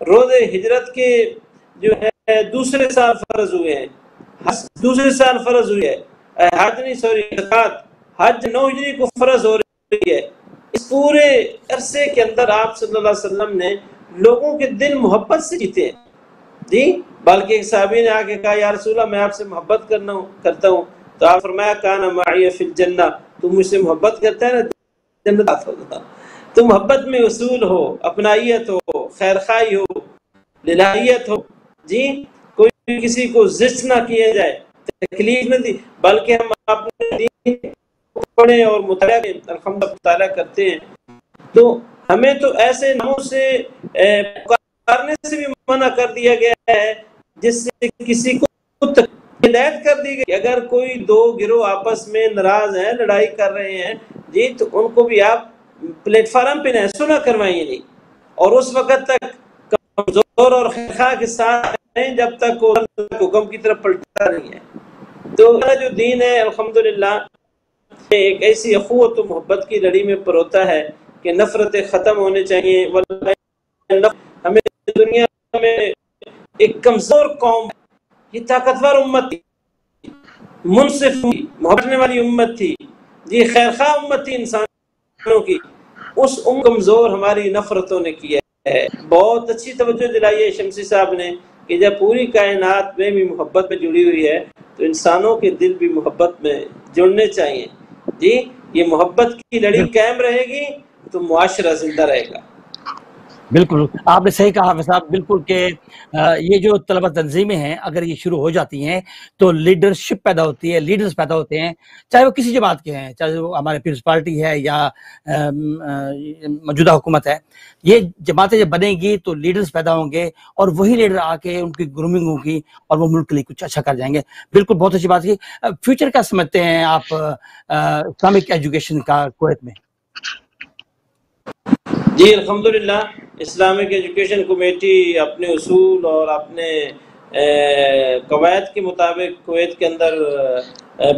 روزے ہجرت کے جو ہے دوسرے سال فرض ہوئے ہیں، دوسرے سال فرض ہوئی ہے، حج نہیں سوری زکوٰۃ حج 9 ہجری کو فرض ہو رہی ہے۔ اس پورے عرصے کے اندر آپ صلی اللہ علیہ وسلم نے لوگوں کے دل محبت سے جیتے ہیں جی، بلکہ ایک صحابی نے آ کے کہا یا رسول اللہ میں آپ سے محبت کرتا ہوں، تو آپ فرمایا کان معی فی الجنہ، تم مجھ سے محبت کرتا ہے نا جنت عطا ہوگا۔ تو محبت میں اصول ہو، اپنائیت ہو، خیر خواہی ہو، للہیت ہو جی، کوئی کسی کو زشت نہ کیا جائے، تکلیف نہ دی، بلکہ ہم اپنے دین کو پڑھیں اور مطالعہ الحمدللہ مطالعہ کرتے ہیں، تو ہمیں تو ایسے ناموں سے پکارنے سے بھی منع کر دیا گیا ہے جس سے کسی کو ہدایت کر دی گئی۔ اگر کوئی دو گروہ آپس میں ناراض ہیں، لڑائی کر رہے ہیں جی، تو ان کو بھی آپ پلیٹ فارم پہ نہ سنا کروائیں نہیں، اور اس وقت تک کمزور اور خواہ کے ساتھ ہیں جب تک وہ حکم کی طرف پلٹا نہیں ہے۔ تو جو دین ہے الحمدللہ ایک ایسی اخوت و محبت کی لڑی میں پروتا ہے کہ نفرتیں ختم ہونے چاہیے۔ ہمیں دنیا میں ایک کمزور قوم، یہ طاقتور امت تھی، منصف تھی، محبت والی امت تھی جی، خیر خواہ امت تھی انسانوں کی، اس کمزور ہماری نفرتوں نے کیا ہے۔ بہت اچھی توجہ دلائی ہے شمسی صاحب نے کہ جب پوری کائنات میں بھی محبت میں جڑی ہوئی ہے تو انسانوں کے دل بھی محبت میں جڑنے چاہیے جی، یہ محبت کی لڑی قائم رہے گی تو معاشرہ زندہ رہے گا۔ بالکل آپ نے صحیح کہا حافظ صاحب، بالکل کہ یہ جو طلبہ تنظیمیں ہیں اگر یہ شروع ہو جاتی ہیں تو لیڈرشپ پیدا ہوتی ہے، لیڈرز پیدا ہوتے ہیں، چاہے وہ کسی جماعت کے ہیں، چاہے وہ ہمارے پیپلز پارٹی ہے یا موجودہ حکومت ہے، یہ جماعتیں جب بنیں گی تو لیڈرز پیدا ہوں گے اور وہی لیڈر آ کے ان کی گرومنگ ہوگی اور وہ ملک کے لیے کچھ اچھا کر جائیں گے۔ بالکل بہت اچھی بات کی۔ فیوچر کیا سمجھتے ہیں آپ اسلامک ایجوکیشن کا کویت میں؟ جی الحمدللہ اسلامک ایجوکیشن کمیٹی اپنے اصول اور اپنے قواعد کے مطابق کویت کے اندر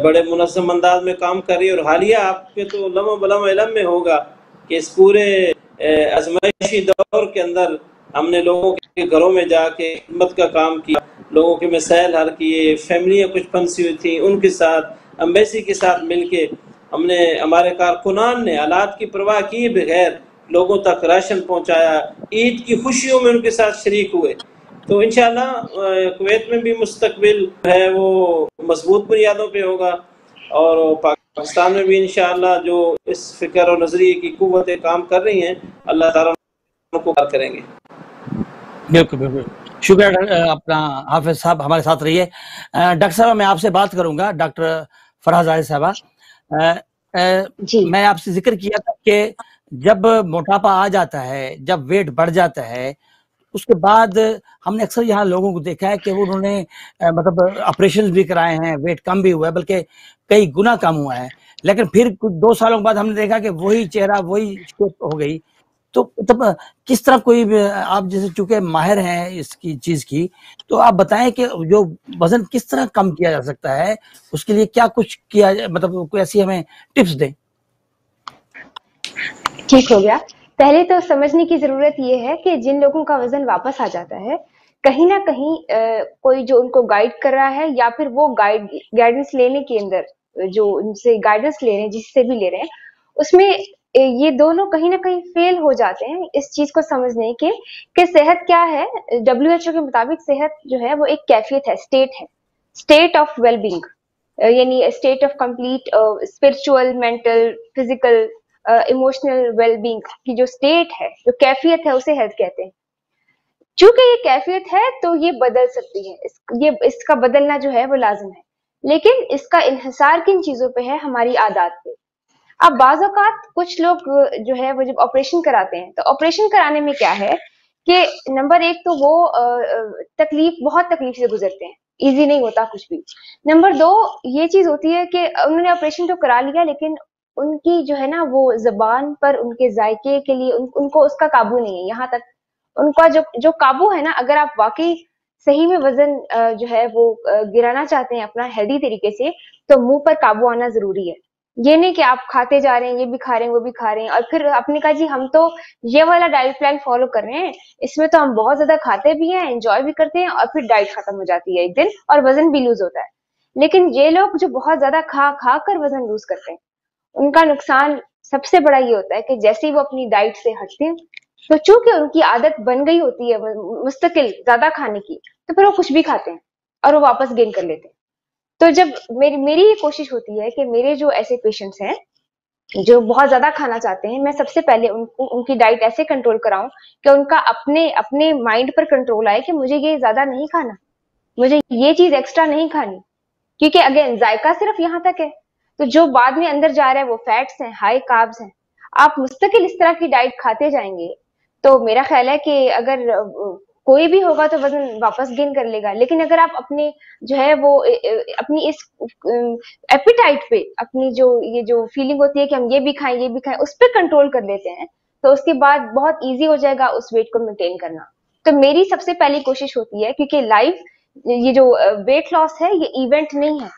بڑے منظم انداز میں کام کر رہی ہے، اور حالیہ آپ کے تو لمحہ بلمح علم میں ہوگا کہ اس پورے ازمائشی دور کے اندر ہم نے لوگوں کے گھروں میں جا کے خدمت کا کام کیا، لوگوں کے مسائل حل کیے، فیملیاں کچھ پھنسی ہوئی تھیں ان کے ساتھ امبیسی کے ساتھ مل کے ہم نے، ہمارے کارکنان نے آلات کی پرواہ کیے بغیر لوگوں تک راشن پہنچایا، عید کی خوشیوں میں ان کے ساتھ شریک ہوئے۔ تو انشاءاللہ کویت میں بھی مستقبل ہے وہ مضبوط بنیادوں پہ ہوگا، اور پاکستان میں بھی انشاءاللہ جو اس فکر اور نظریے کی قوتیں کام کر رہی ہیں اللہ تعالیٰ ان کو کار کریں گے۔ بالکل بالکل شکریہ اپنا حافظ صاحب، ہمارے ساتھ رہیے۔ ڈاکٹر صاحب میں آپ سے بات کروں گا، ڈاکٹر فرحہ زاہد صاحبہ، جی میں آپ سے ذکر کیا تھا کہ جب موٹاپا آ جاتا ہے، جب ویٹ بڑھ جاتا ہے، اس کے بعد ہم نے اکثر یہاں لوگوں کو دیکھا ہے کہ انہوں نے مطلب آپریشن بھی کرائے ہیں، ویٹ کم بھی ہوا ہے، بلکہ کئی گنا کم ہوا ہے، لیکن پھر کچھ 2 سالوں کے بعد ہم نے دیکھا کہ وہی چہرہ وہی شیپ ہو گئی۔ تو تب کس طرح کوئی آپ جیسے چونکہ ماہر ہیں اس کی چیز کی، تو آپ بتائیں کہ جو وزن کس طرح کم کیا جا سکتا ہے، اس کے لیے کیا کچھ کیا، مطلب کوئی ایسی ہمیں ٹپس دیں۔ ٹھیک ہو گیا۔ پہلے تو سمجھنے کی ضرورت یہ ہے کہ جن لوگوں کا وزن واپس آ جاتا ہے کہیں نہ کہیں کوئی جو ان کو گائیڈ کر رہا ہے، یا پھر وہ گائیڈنس لینے کے اندر جو ان سے گائیڈنس لے رہے ہیں، جس سے بھی لے رہے ہیں، اس میں یہ دونوں کہیں نہ کہیں فیل ہو جاتے ہیں اس چیز کو سمجھنے کے کہ صحت کیا ہے۔ WHO کے مطابق صحت جو ہے وہ ایک کیفیت ہے، اسٹیٹ آف ویل بینگ، یعنی state of complete spiritual, mental, physical, emotional well being کی جو اسٹیٹ ہے، جو کیفیت ہے، اسے ہیلتھ کہتے ہیں۔ چونکہ یہ کیفیت ہے تو یہ بدل سکتی ہے، اس کا بدلنا جو ہے وہ لازم ہے، لیکن اس کا انحصار کن چیزوں پہ ہے؟ ہماری عادات پہ۔ اب بعض اوقات کچھ لوگ جو ہے وہ جب آپریشن کراتے ہیں تو آپریشن کرانے میں کیا ہے کہ نمبر 1 تو وہ بہت تکلیف سے گزرتے ہیں، ایزی نہیں ہوتا کچھ بھی۔ نمبر 2 یہ چیز ہوتی ہے کہ انہوں نے آپریشن تو کرا لیا، لیکن ان کی جو ہے نا وہ زبان پر ان کے ذائقے کے لیے ان کو اس کا قابو نہیں ہے۔ یہاں تک ان کا جو قابو ہے نا، اگر آپ واقعی صحیح میں وزن جو ہے وہ گرانا چاہتے ہیں اپنا ہیلدی طریقے سے، تو منہ پر قابو آنا ضروری ہے۔ یہ نہیں کہ آپ کھاتے جا رہے ہیں، یہ بھی کھا رہے ہیں وہ بھی کھا رہے ہیں، اور پھر آپ نے کہا جی ہم تو یہ والا ڈائٹ پلان فالو کر رہے ہیں، اس میں تو ہم بہت زیادہ کھاتے بھی ہیں، انجوائے بھی کرتے ہیں، اور پھر ڈائٹ ختم ہو جاتی ہے ایک دن اور وزن بھی لوز ہوتا ہے۔ لیکن یہ لوگ جو بہت زیادہ کھا کھا کر وزن لوز کرتے ہیں، ان کا نقصان سب سے بڑا یہ ہوتا ہے کہ جیسے ہی وہ اپنی ڈائٹ سے ہٹتے ہیں تو چونکہ ان کی عادت بن گئی ہوتی ہے مستقل زیادہ کھانے کی، تو پھر وہ کچھ بھی کھاتے ہیں اور وہ واپس گین کر لیتے ہیں۔ تو جب میری یہ کوشش ہوتی ہے کہ میرے جو ایسے پیشنٹس ہیں جو بہت زیادہ کھانا چاہتے ہیں، میں سب سے پہلے ان کی ڈائٹ ایسے کنٹرول کراؤں کہ ان کا اپنے مائنڈ پر کنٹرول آئے کہ مجھے یہ زیادہ نہیں کھانا، مجھے یہ چیز ایکسٹرا نہیں کھانی، کیونکہ اگین ذائقہ صرف یہاں تک ہے، تو جو بعد میں اندر جا رہا ہے وہ فیٹس ہیں، ہائی کاربز ہیں۔ آپ مستقل اس طرح کی ڈائٹ کھاتے جائیں گے تو میرا خیال ہے کہ اگر کوئی بھی ہوگا تو وزن واپس گین کر لے گا، لیکن اگر آپ اپنے جو ہے وہ اپنی اس ایپیٹائٹ پہ، اپنی یہ جو فیلنگ ہوتی ہے کہ ہم یہ بھی کھائیں یہ بھی کھائیں، اس پہ کنٹرول کر لیتے ہیں تو اس کے بعد بہت ایزی ہو جائے گا اس ویٹ کو مینٹین کرنا۔ تو میری سب سے پہلی کوشش ہوتی ہے، کیونکہ لائف یہ جو ویٹ لاس ہے یہ ایونٹ نہیں ہے،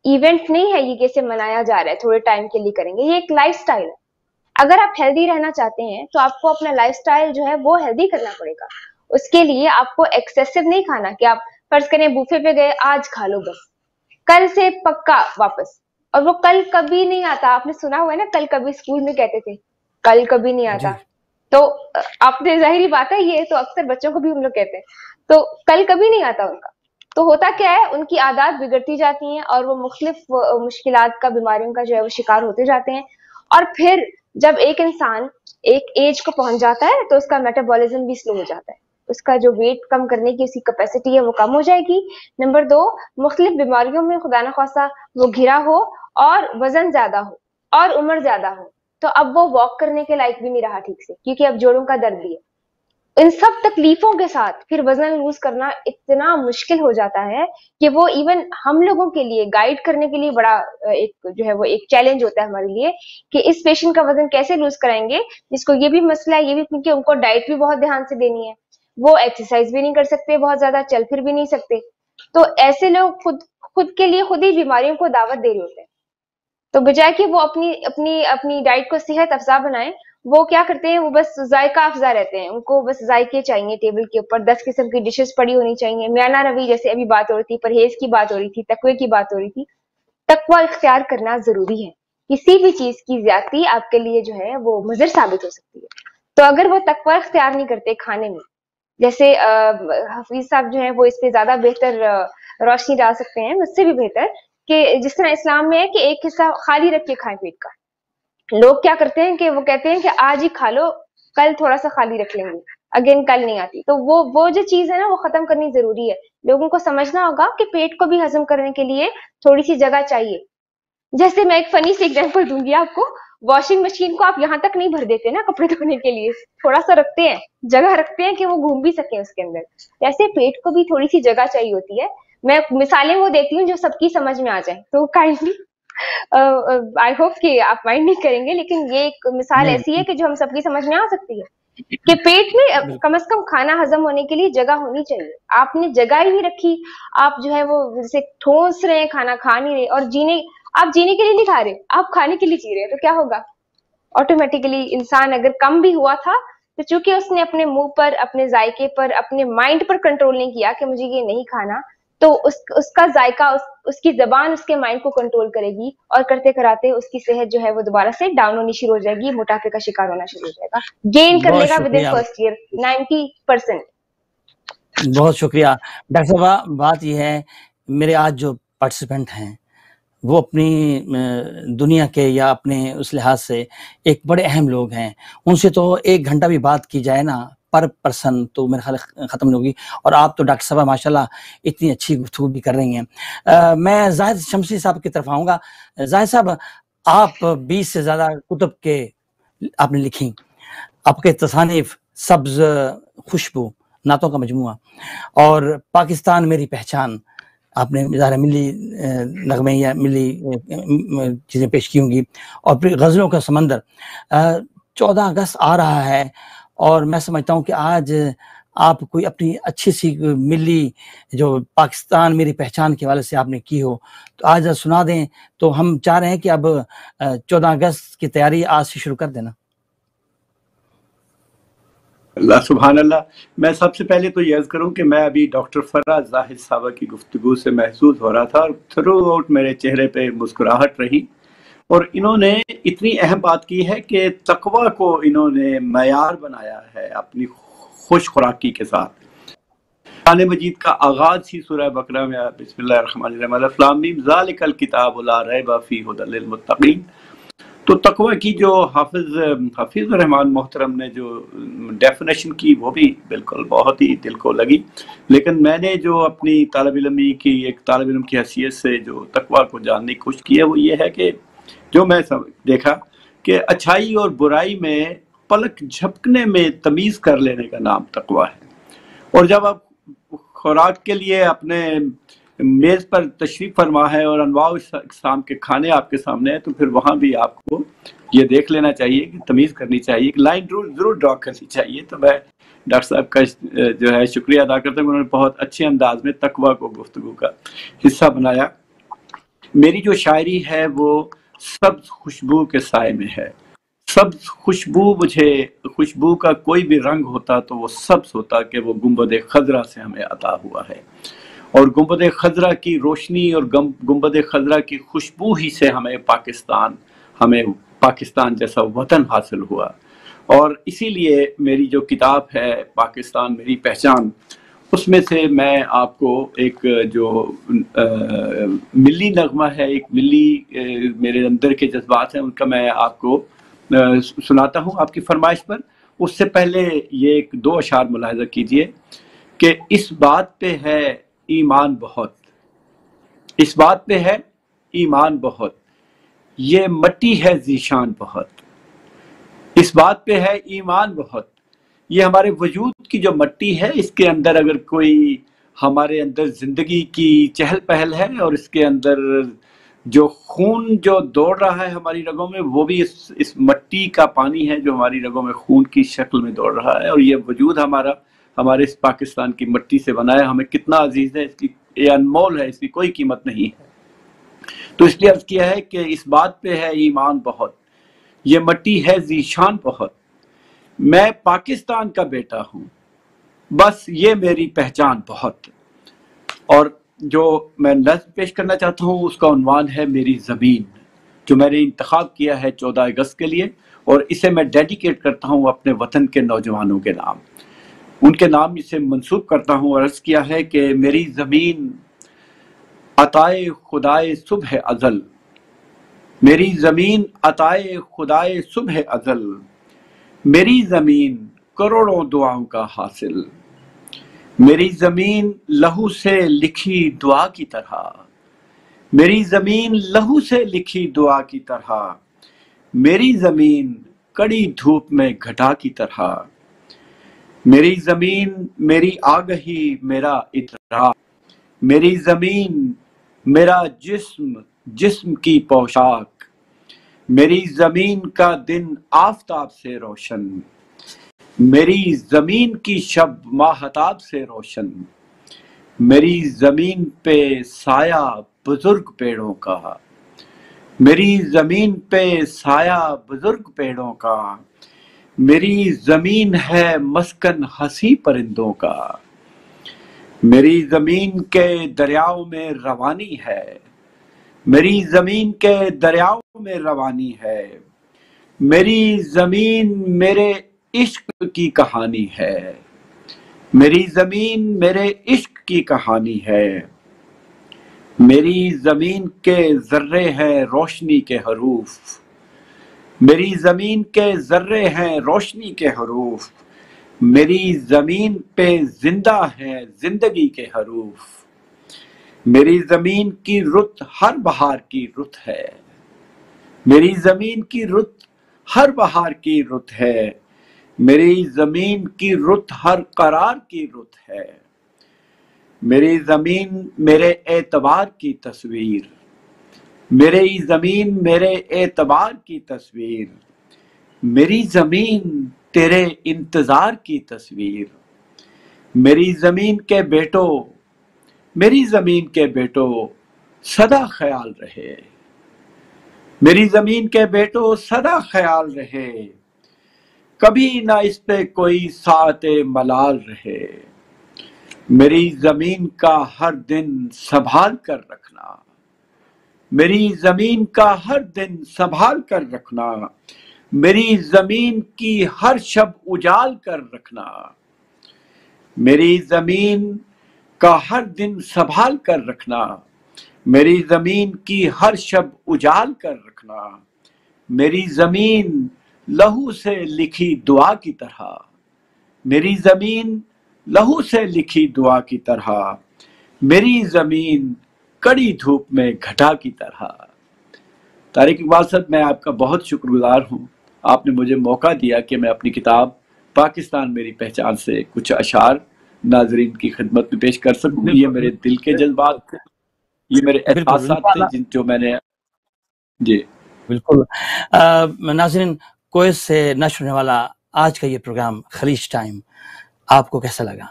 ایونٹ نہیں ہے یہ کیسے منایا جا رہا ہے تھوڑے ٹائم کے لیے کریں گے، یہ ایک لائف سٹائل ہے۔ اگر آپ ہیلدی رہنا چاہتے ہیں تو آپ کو اپنا لائف سٹائل جو ہے وہ ہیلدی کرنا پڑے گا۔ اس کے لیے آپ کو ایکسیسو نہیں کھانا کہ آپ فرض کریں بوفے پہ گئے آج کھا لو بس، کل سے پکا واپس، اور وہ کل کبھی نہیں آتا۔ آپ نے سنا ہوا ہے نا کل کبھی، اسکول میں کہتے تھے کل کبھی نہیں آتا، تو آپ نے ظاہری بات ہے یہ تو اکثر بچوں کو بھی ہم لوگ کہتے ہیں، تو کل کبھی نہیں آتا ان کا۔ تو ہوتا کیا ہے، ان کی عادات بگڑتی جاتی ہیں اور وہ مختلف مشکلات کا، بیماریوں کا جو ہے وہ شکار ہوتے جاتے ہیں، اور پھر جب ایک انسان ایک ایج کو پہنچ جاتا ہے تو اس کا میٹابولزم بھی سلو ہو جاتا ہے، اس کا جو ویٹ کم کرنے کی اس کی کیپیسٹی ہے وہ کم ہو جائے گی۔ نمبر 2، مختلف بیماریوں میں خدا نخواستہ وہ گھرا ہو اور وزن زیادہ ہو اور عمر زیادہ ہو، تو اب وہ واک کرنے کے لائق بھی نہیں رہا ٹھیک سے، کیونکہ اب جوڑوں کا درد بھی ہے۔ ان سب تکلیفوں کے ساتھ پھر وزن لوز کرنا اتنا مشکل ہو جاتا ہے کہ وہ ایون ہم لوگوں کے لیے گائیڈ کرنے کے لیے بڑا ایک جو ہے وہ ایک چیلنج ہوتا ہے ہمارے لیے کہ اس پیشنٹ کا وزن کیسے لوز کرائیں گے جس کو یہ بھی مسئلہ ہے، یہ بھی کیونکہ ان کو ڈائٹ بھی بہت دھیان سے دینی ہے، وہ ایکسرسائز بھی نہیں کر سکتے، بہت زیادہ چل پھر بھی نہیں سکتے، تو ایسے لوگ خود کے لیے خود ہی بیماریوں کو دعوت دے رہے ہوتے ہیں۔ تو بجائے کہ وہ اپنی ڈائٹ کو صحت افزا بنائیں، وہ کیا کرتے ہیں، وہ بس ذائقہ افزا رہتے ہیں، ان کو بس ذائقے چاہیے، ٹیبل کے اوپر 10 قسم کی ڈشز پڑی ہونی چاہیے، میانہ روی جیسے ابھی بات ہو رہی تھی، پرہیز کی بات ہو رہی تھی، تقوی کی بات ہو رہی تھی۔ تقوی اختیار کرنا ضروری ہے، کسی بھی چیز کی زیادتی آپ کے لیے جو ہے وہ مضر ثابت ہو سکتی ہے، تو اگر وہ تقوی اختیار نہیں کرتے کھانے میں، جیسے حفیظ صاحب جو ہے وہ اس پہ زیادہ بہتر روشنی ڈال سکتے ہیں مجھ سے بھی بہتر، کہ جس طرح اسلام میں ہے کہ ایک حصہ خالی رکھ کے کھائیں پیٹ کا۔ لوگ کیا کرتے ہیں کہ وہ کہتے ہیں کہ آج ہی کھا لو، کل تھوڑا سا خالی رکھ لیں گے، اگین کل نہیں آتی، تو وہ جو چیز ہے نا وہ ختم کرنی ضروری ہے۔ لوگوں کو سمجھنا ہوگا کہ پیٹ کو بھی ہضم کرنے کے لیے تھوڑی سی جگہ چاہیے۔ جیسے میں ایک فنی سی ایگزامپل دوں گی آپ کو، واشنگ مشین کو آپ یہاں تک نہیں بھر دیتے نا کپڑے دھونے کے لیے، تھوڑا سا رکھتے ہیں، جگہ رکھتے ہیں کہ وہ گھوم بھی سکیں اس کے اندر، ایسے پیٹ کو بھی تھوڑی سی جگہ چاہیے ہوتی ہے۔ میں مثالیں وہ دیتی ہوں جو سب کی سمجھ میں آ جائیں، تو کائنڈلی آئی ہوپ کہ آپ مائنڈ نہیں کریں گے، لیکن یہ ایک مثال ایسی ہے کہ جو ہم سب کی سمجھ میں آ سکتی ہے کہ پیٹ میں کم از کم کھانا ہضم ہونے کے لیے جگہ ہونی چاہیے۔ آپ نے جگہ ہی نہیں رکھی، آپ جو ہے وہ جیسے ٹھونس رہے ہیں، کھانا کھا نہیں رہے، اور آپ جینے کے لیے نہیں کھا رہے، آپ کھانے کے لیے جی رہے ہیں، تو کیا ہوگا؟ آٹومیٹیکلی انسان اگر کم بھی ہوا تھا تو چونکہ اس نے اپنے منہ پر، اپنے ذائقے پر، اپنے مائنڈ پر کنٹرول نہیں کیا کہ مجھے یہ نہیں کھانا، تو اس کا ذائقہ، اس کی زبان اس کے مائنڈ کو کنٹرول کرے گی، اور کرتے کراتے اس کی صحت جو ہے وہ دوبارہ سے ڈاؤن ہونی شروع ہو جائے گی، موٹاپے کا شکار ہونا شروع ہو جائے گا، گین کر لے گا ود ان فرسٹ ایئر 90%۔ بہت شکریہ ڈاکٹر صاحبہ۔ بات یہ ہے، میرے آج جو پارٹیسپینٹ ہیں وہ اپنی دنیا کے یا اپنے اس لحاظ سے ایک بڑے اہم لوگ ہیں، ان سے تو 1 گھنٹہ بھی بات کی جائے نا پر پرسن تو میرے خیال ختم نہیں ہوگی، اور آپ تو ڈاکٹر صاحبہ ماشاءاللہ اتنی اچھی گفتگو بھی کر رہی ہیں۔ میں زاہد شمسی صاحب کی طرف آؤں گا۔ زاہد صاحب، آپ 20 سے زیادہ کتب کے آپ نے لکھی، آپ کے تصانیف سبز خوشبو نعتوں کا مجموعہ، اور پاکستان میری پہچان آپ نے ظاہر ملی نغمے یا ملی چیزیں پیش کی ہوں گی، اور پھر غزلوں کا سمندر۔ 14 اگست آ رہا ہے، اور میں سمجھتا ہوں کہ آج آپ کوئی اپنی اچھی سی ملی جو پاکستان میری پہچان کے حوالے سے آپ نے کی ہو تو آج سنا دیں. تو ہم چاہ رہے ہیں کہ اب 14 اگست کی تیاری آج سے شروع کر دینا. اللہ سبحان اللہ. میں سب سے پہلے تو یہ عرض کروں کہ میں ابھی ڈاکٹر فراز زاہد صاحبہ کی گفتگو سے محظوظ ہو رہا تھا اور تھرو آؤٹ میرے چہرے پہ مسکراہٹ رہی، اور انہوں نے اتنی اہم بات کی ہے کہ تقوی کو انہوں نے معیار بنایا ہے اپنی خوش خوراکی کے ساتھ. قرآن مجید کا آغاز ہی سورہ بقرہ میں بسم اللہ الرحمن الرحیم الف لام میم ذالک الکتاب لا ریب فیہ ھدی للمتقین. تو تقوی کی جو حافظ الرحمن محترم نے جو ڈیفینیشن کی وہ بھی بالکل بہت ہی دل کو لگی، لیکن میں نے جو اپنی طالب علمی کی ایک طالب علم کی حیثیت سے جو تقوی کو جاننے کی کوشش کی ہے وہ یہ ہے کہ جو میں دیکھا کہ اچھائی اور برائی میں پلک جھپکنے میں تمیز کر لینے کا نام تقوی ہے. اور جب آپ خوراک کے لیے اپنے میز پر تشریف فرما ہے اور انواع اقسام کے کھانے آپ کے سامنے ہیں تو پھر وہاں بھی آپ کو یہ دیکھ لینا چاہیے کہ تمیز کرنی چاہیے، کہ لائن ضرور ڈرا کرنی چاہیے. تو میں ڈاکٹر صاحب کا جو ہے شکریہ ادا کرتا ہوں، انہوں نے بہت اچھے انداز میں تقوی کو گفتگو کا حصہ بنایا. میری جو شاعری ہے وہ سبز خوشبو کے سائے میں ہے. سبز خوشبو، مجھے خوشبو کا کوئی بھی رنگ ہوتا تو وہ سبز ہوتا کہ وہ گنبد خضرا سے ہمیں عطا ہوا ہے، اور گنبد خضرا کی روشنی اور گنبد خضرا کی خوشبو ہی سے ہمیں پاکستان جیسا وطن حاصل ہوا. اور اسی لیے میری جو کتاب ہے پاکستان میری پہچان، اس میں سے میں آپ کو ایک جو ملی نغمہ ہے، ایک ملی میرے اندر کے جذبات ہیں، ان کا میں آپ کو سناتا ہوں آپ کی فرمائش پر. اس سے پہلے یہ ایک 2 اشعار ملاحظہ کیجئے کہ اس بات پہ ہے ایمان بہت، اس بات پہ ہے ایمان بہت، یہ مٹی ہے ذیشان بہت. اس بات پہ ہے ایمان بہت، یہ ہمارے وجود کی جو مٹی ہے اس کے اندر اگر کوئی ہمارے اندر زندگی کی چہل پہل ہے اور اس کے اندر جو خون جو دوڑ رہا ہے ہماری رگوں میں وہ بھی اس مٹی کا پانی ہے جو ہماری رگوں میں خون کی شکل میں دوڑ رہا ہے. اور یہ وجود ہمارے اس پاکستان کی مٹی سے بنا ہے، ہمیں کتنا عزیز ہے، اس کی یہ انمول ہے، اس کی کوئی قیمت نہیں ہے. تو اس لیے عرض کیا ہے کہ اس بات پہ ہے ایمان بہت، یہ مٹی ہے ذیشان بہت، میں پاکستان کا بیٹا ہوں، بس یہ میری پہچان بہت. اور جو میں نظم پیش کرنا چاہتا ہوں اس کا عنوان ہے میری زمین، جو میں نے انتخاب کیا ہے 14 اگست کے لیے، اور اسے میں ڈیڈیکیٹ کرتا ہوں اپنے وطن کے نوجوانوں کے نام، ان کے نام اسے منسوب کرتا ہوں. اور عرض کیا ہے کہ میری زمین عطائے خدائے صبح ازل، میری زمین عطائے خدائے صبح ازل، میری زمین کروڑوں دعاؤں کا حاصل، میری زمین لہو سے لکھی دعا کی طرح، میری زمین لہو سے لکھی دعا کی طرح، میری زمین کڑی دھوپ میں گھٹا کی طرح، میری زمین میری آگہی میرا ادراک، میری زمین میرا جسم کی پوشاک، میری زمین کا دن آفتاب سے روشن، میری زمین کی شب ماہتاب سے روشن، میری زمین پہ سایہ بزرگ پیڑوں کا، میری زمین پہ سایہ بزرگ پیڑوں کا، میری زمین ہے مسکن ہنسی پرندوں کا، میری زمین کے دریاؤں میں روانی ہے، میری زمین کے دریاؤں میں روانی ہے، میری زمین میرے عشق کی کہانی ہے، میری زمین میرے عشق کی کہانی ہے، میری زمین کے ذرے ہیں روشنی کے حروف، میری زمین کے ذرے ہیں روشنی کے حروف، میری زمین پہ زندہ ہیں زندگی کے حروف، میری زمین کی رت ہر بہار کی رت ہے، میری زمین کی رت ہر بہار کی رت ہے، میری زمین کی رت ہر قرار کی رت ہے، میری زمین میرے اعتبار کی تصویر، میری زمین میرے اعتبار کی تصویر، میری زمین تیرے انتظار کی تصویر، میری زمین کے بیٹو سدا خیال رہے، میری زمین کے بیٹو سدا خیال رہے، کبھی نہ اس پہ کوئی ساعت ملال رہے، میری زمین کا ہر دن سنبھال کر رکھنا، میری زمین کا ہر دن سنبھال کر رکھنا، میری زمین کی ہر شب اجال کر رکھنا، میری زمین کا ہر دن سنبھال کر رکھنا، میری زمین کی ہر شب اجال کر رکھنا، میری زمین لہو سے لکھی دعا کی طرح، میری زمین لہو سے لکھی دعا کی طرح، میری زمین کڑی دھوپ میں گھٹا کی طرح۔ طارق اقبال صاحب، میں آپ کا بہت شکر گزار ہوں، آپ نے مجھے موقع دیا کہ میں اپنی کتاب پاکستان میری پہچان سے کچھ اشعار ناظرین کی خدمت میں پیش کر سکوں۔ یہ میرے دل کے جذبات تھے، یہ میرے احساسات تھے جو میں نے جی بالکل۔ ناظرین، کویت سے نشر ہونے والا آج کا یہ پروگرام خلیج ٹائم آپ کو کیسا لگا؟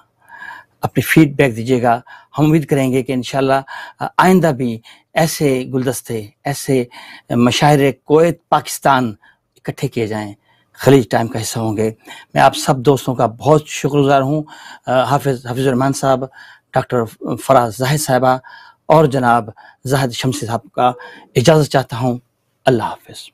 اپنی فیڈ بیک دیجیے گا۔ ہم امید کریں گے کہ انشاءاللہ آئندہ بھی ایسے گلدستے، ایسے مشاعرے کویت پاکستان اکٹھے کیے جائیں، خلیج ٹائم کا حصہ ہوں گے۔ میں آپ سب دوستوں کا بہت شکر گزار ہوں، حافظ الرحمان صاحب، ڈاکٹر فراز زاہد صاحبہ اور جناب زاہد شمسی صاحب کا اجازت چاہتا ہوں۔ اللہ حافظ۔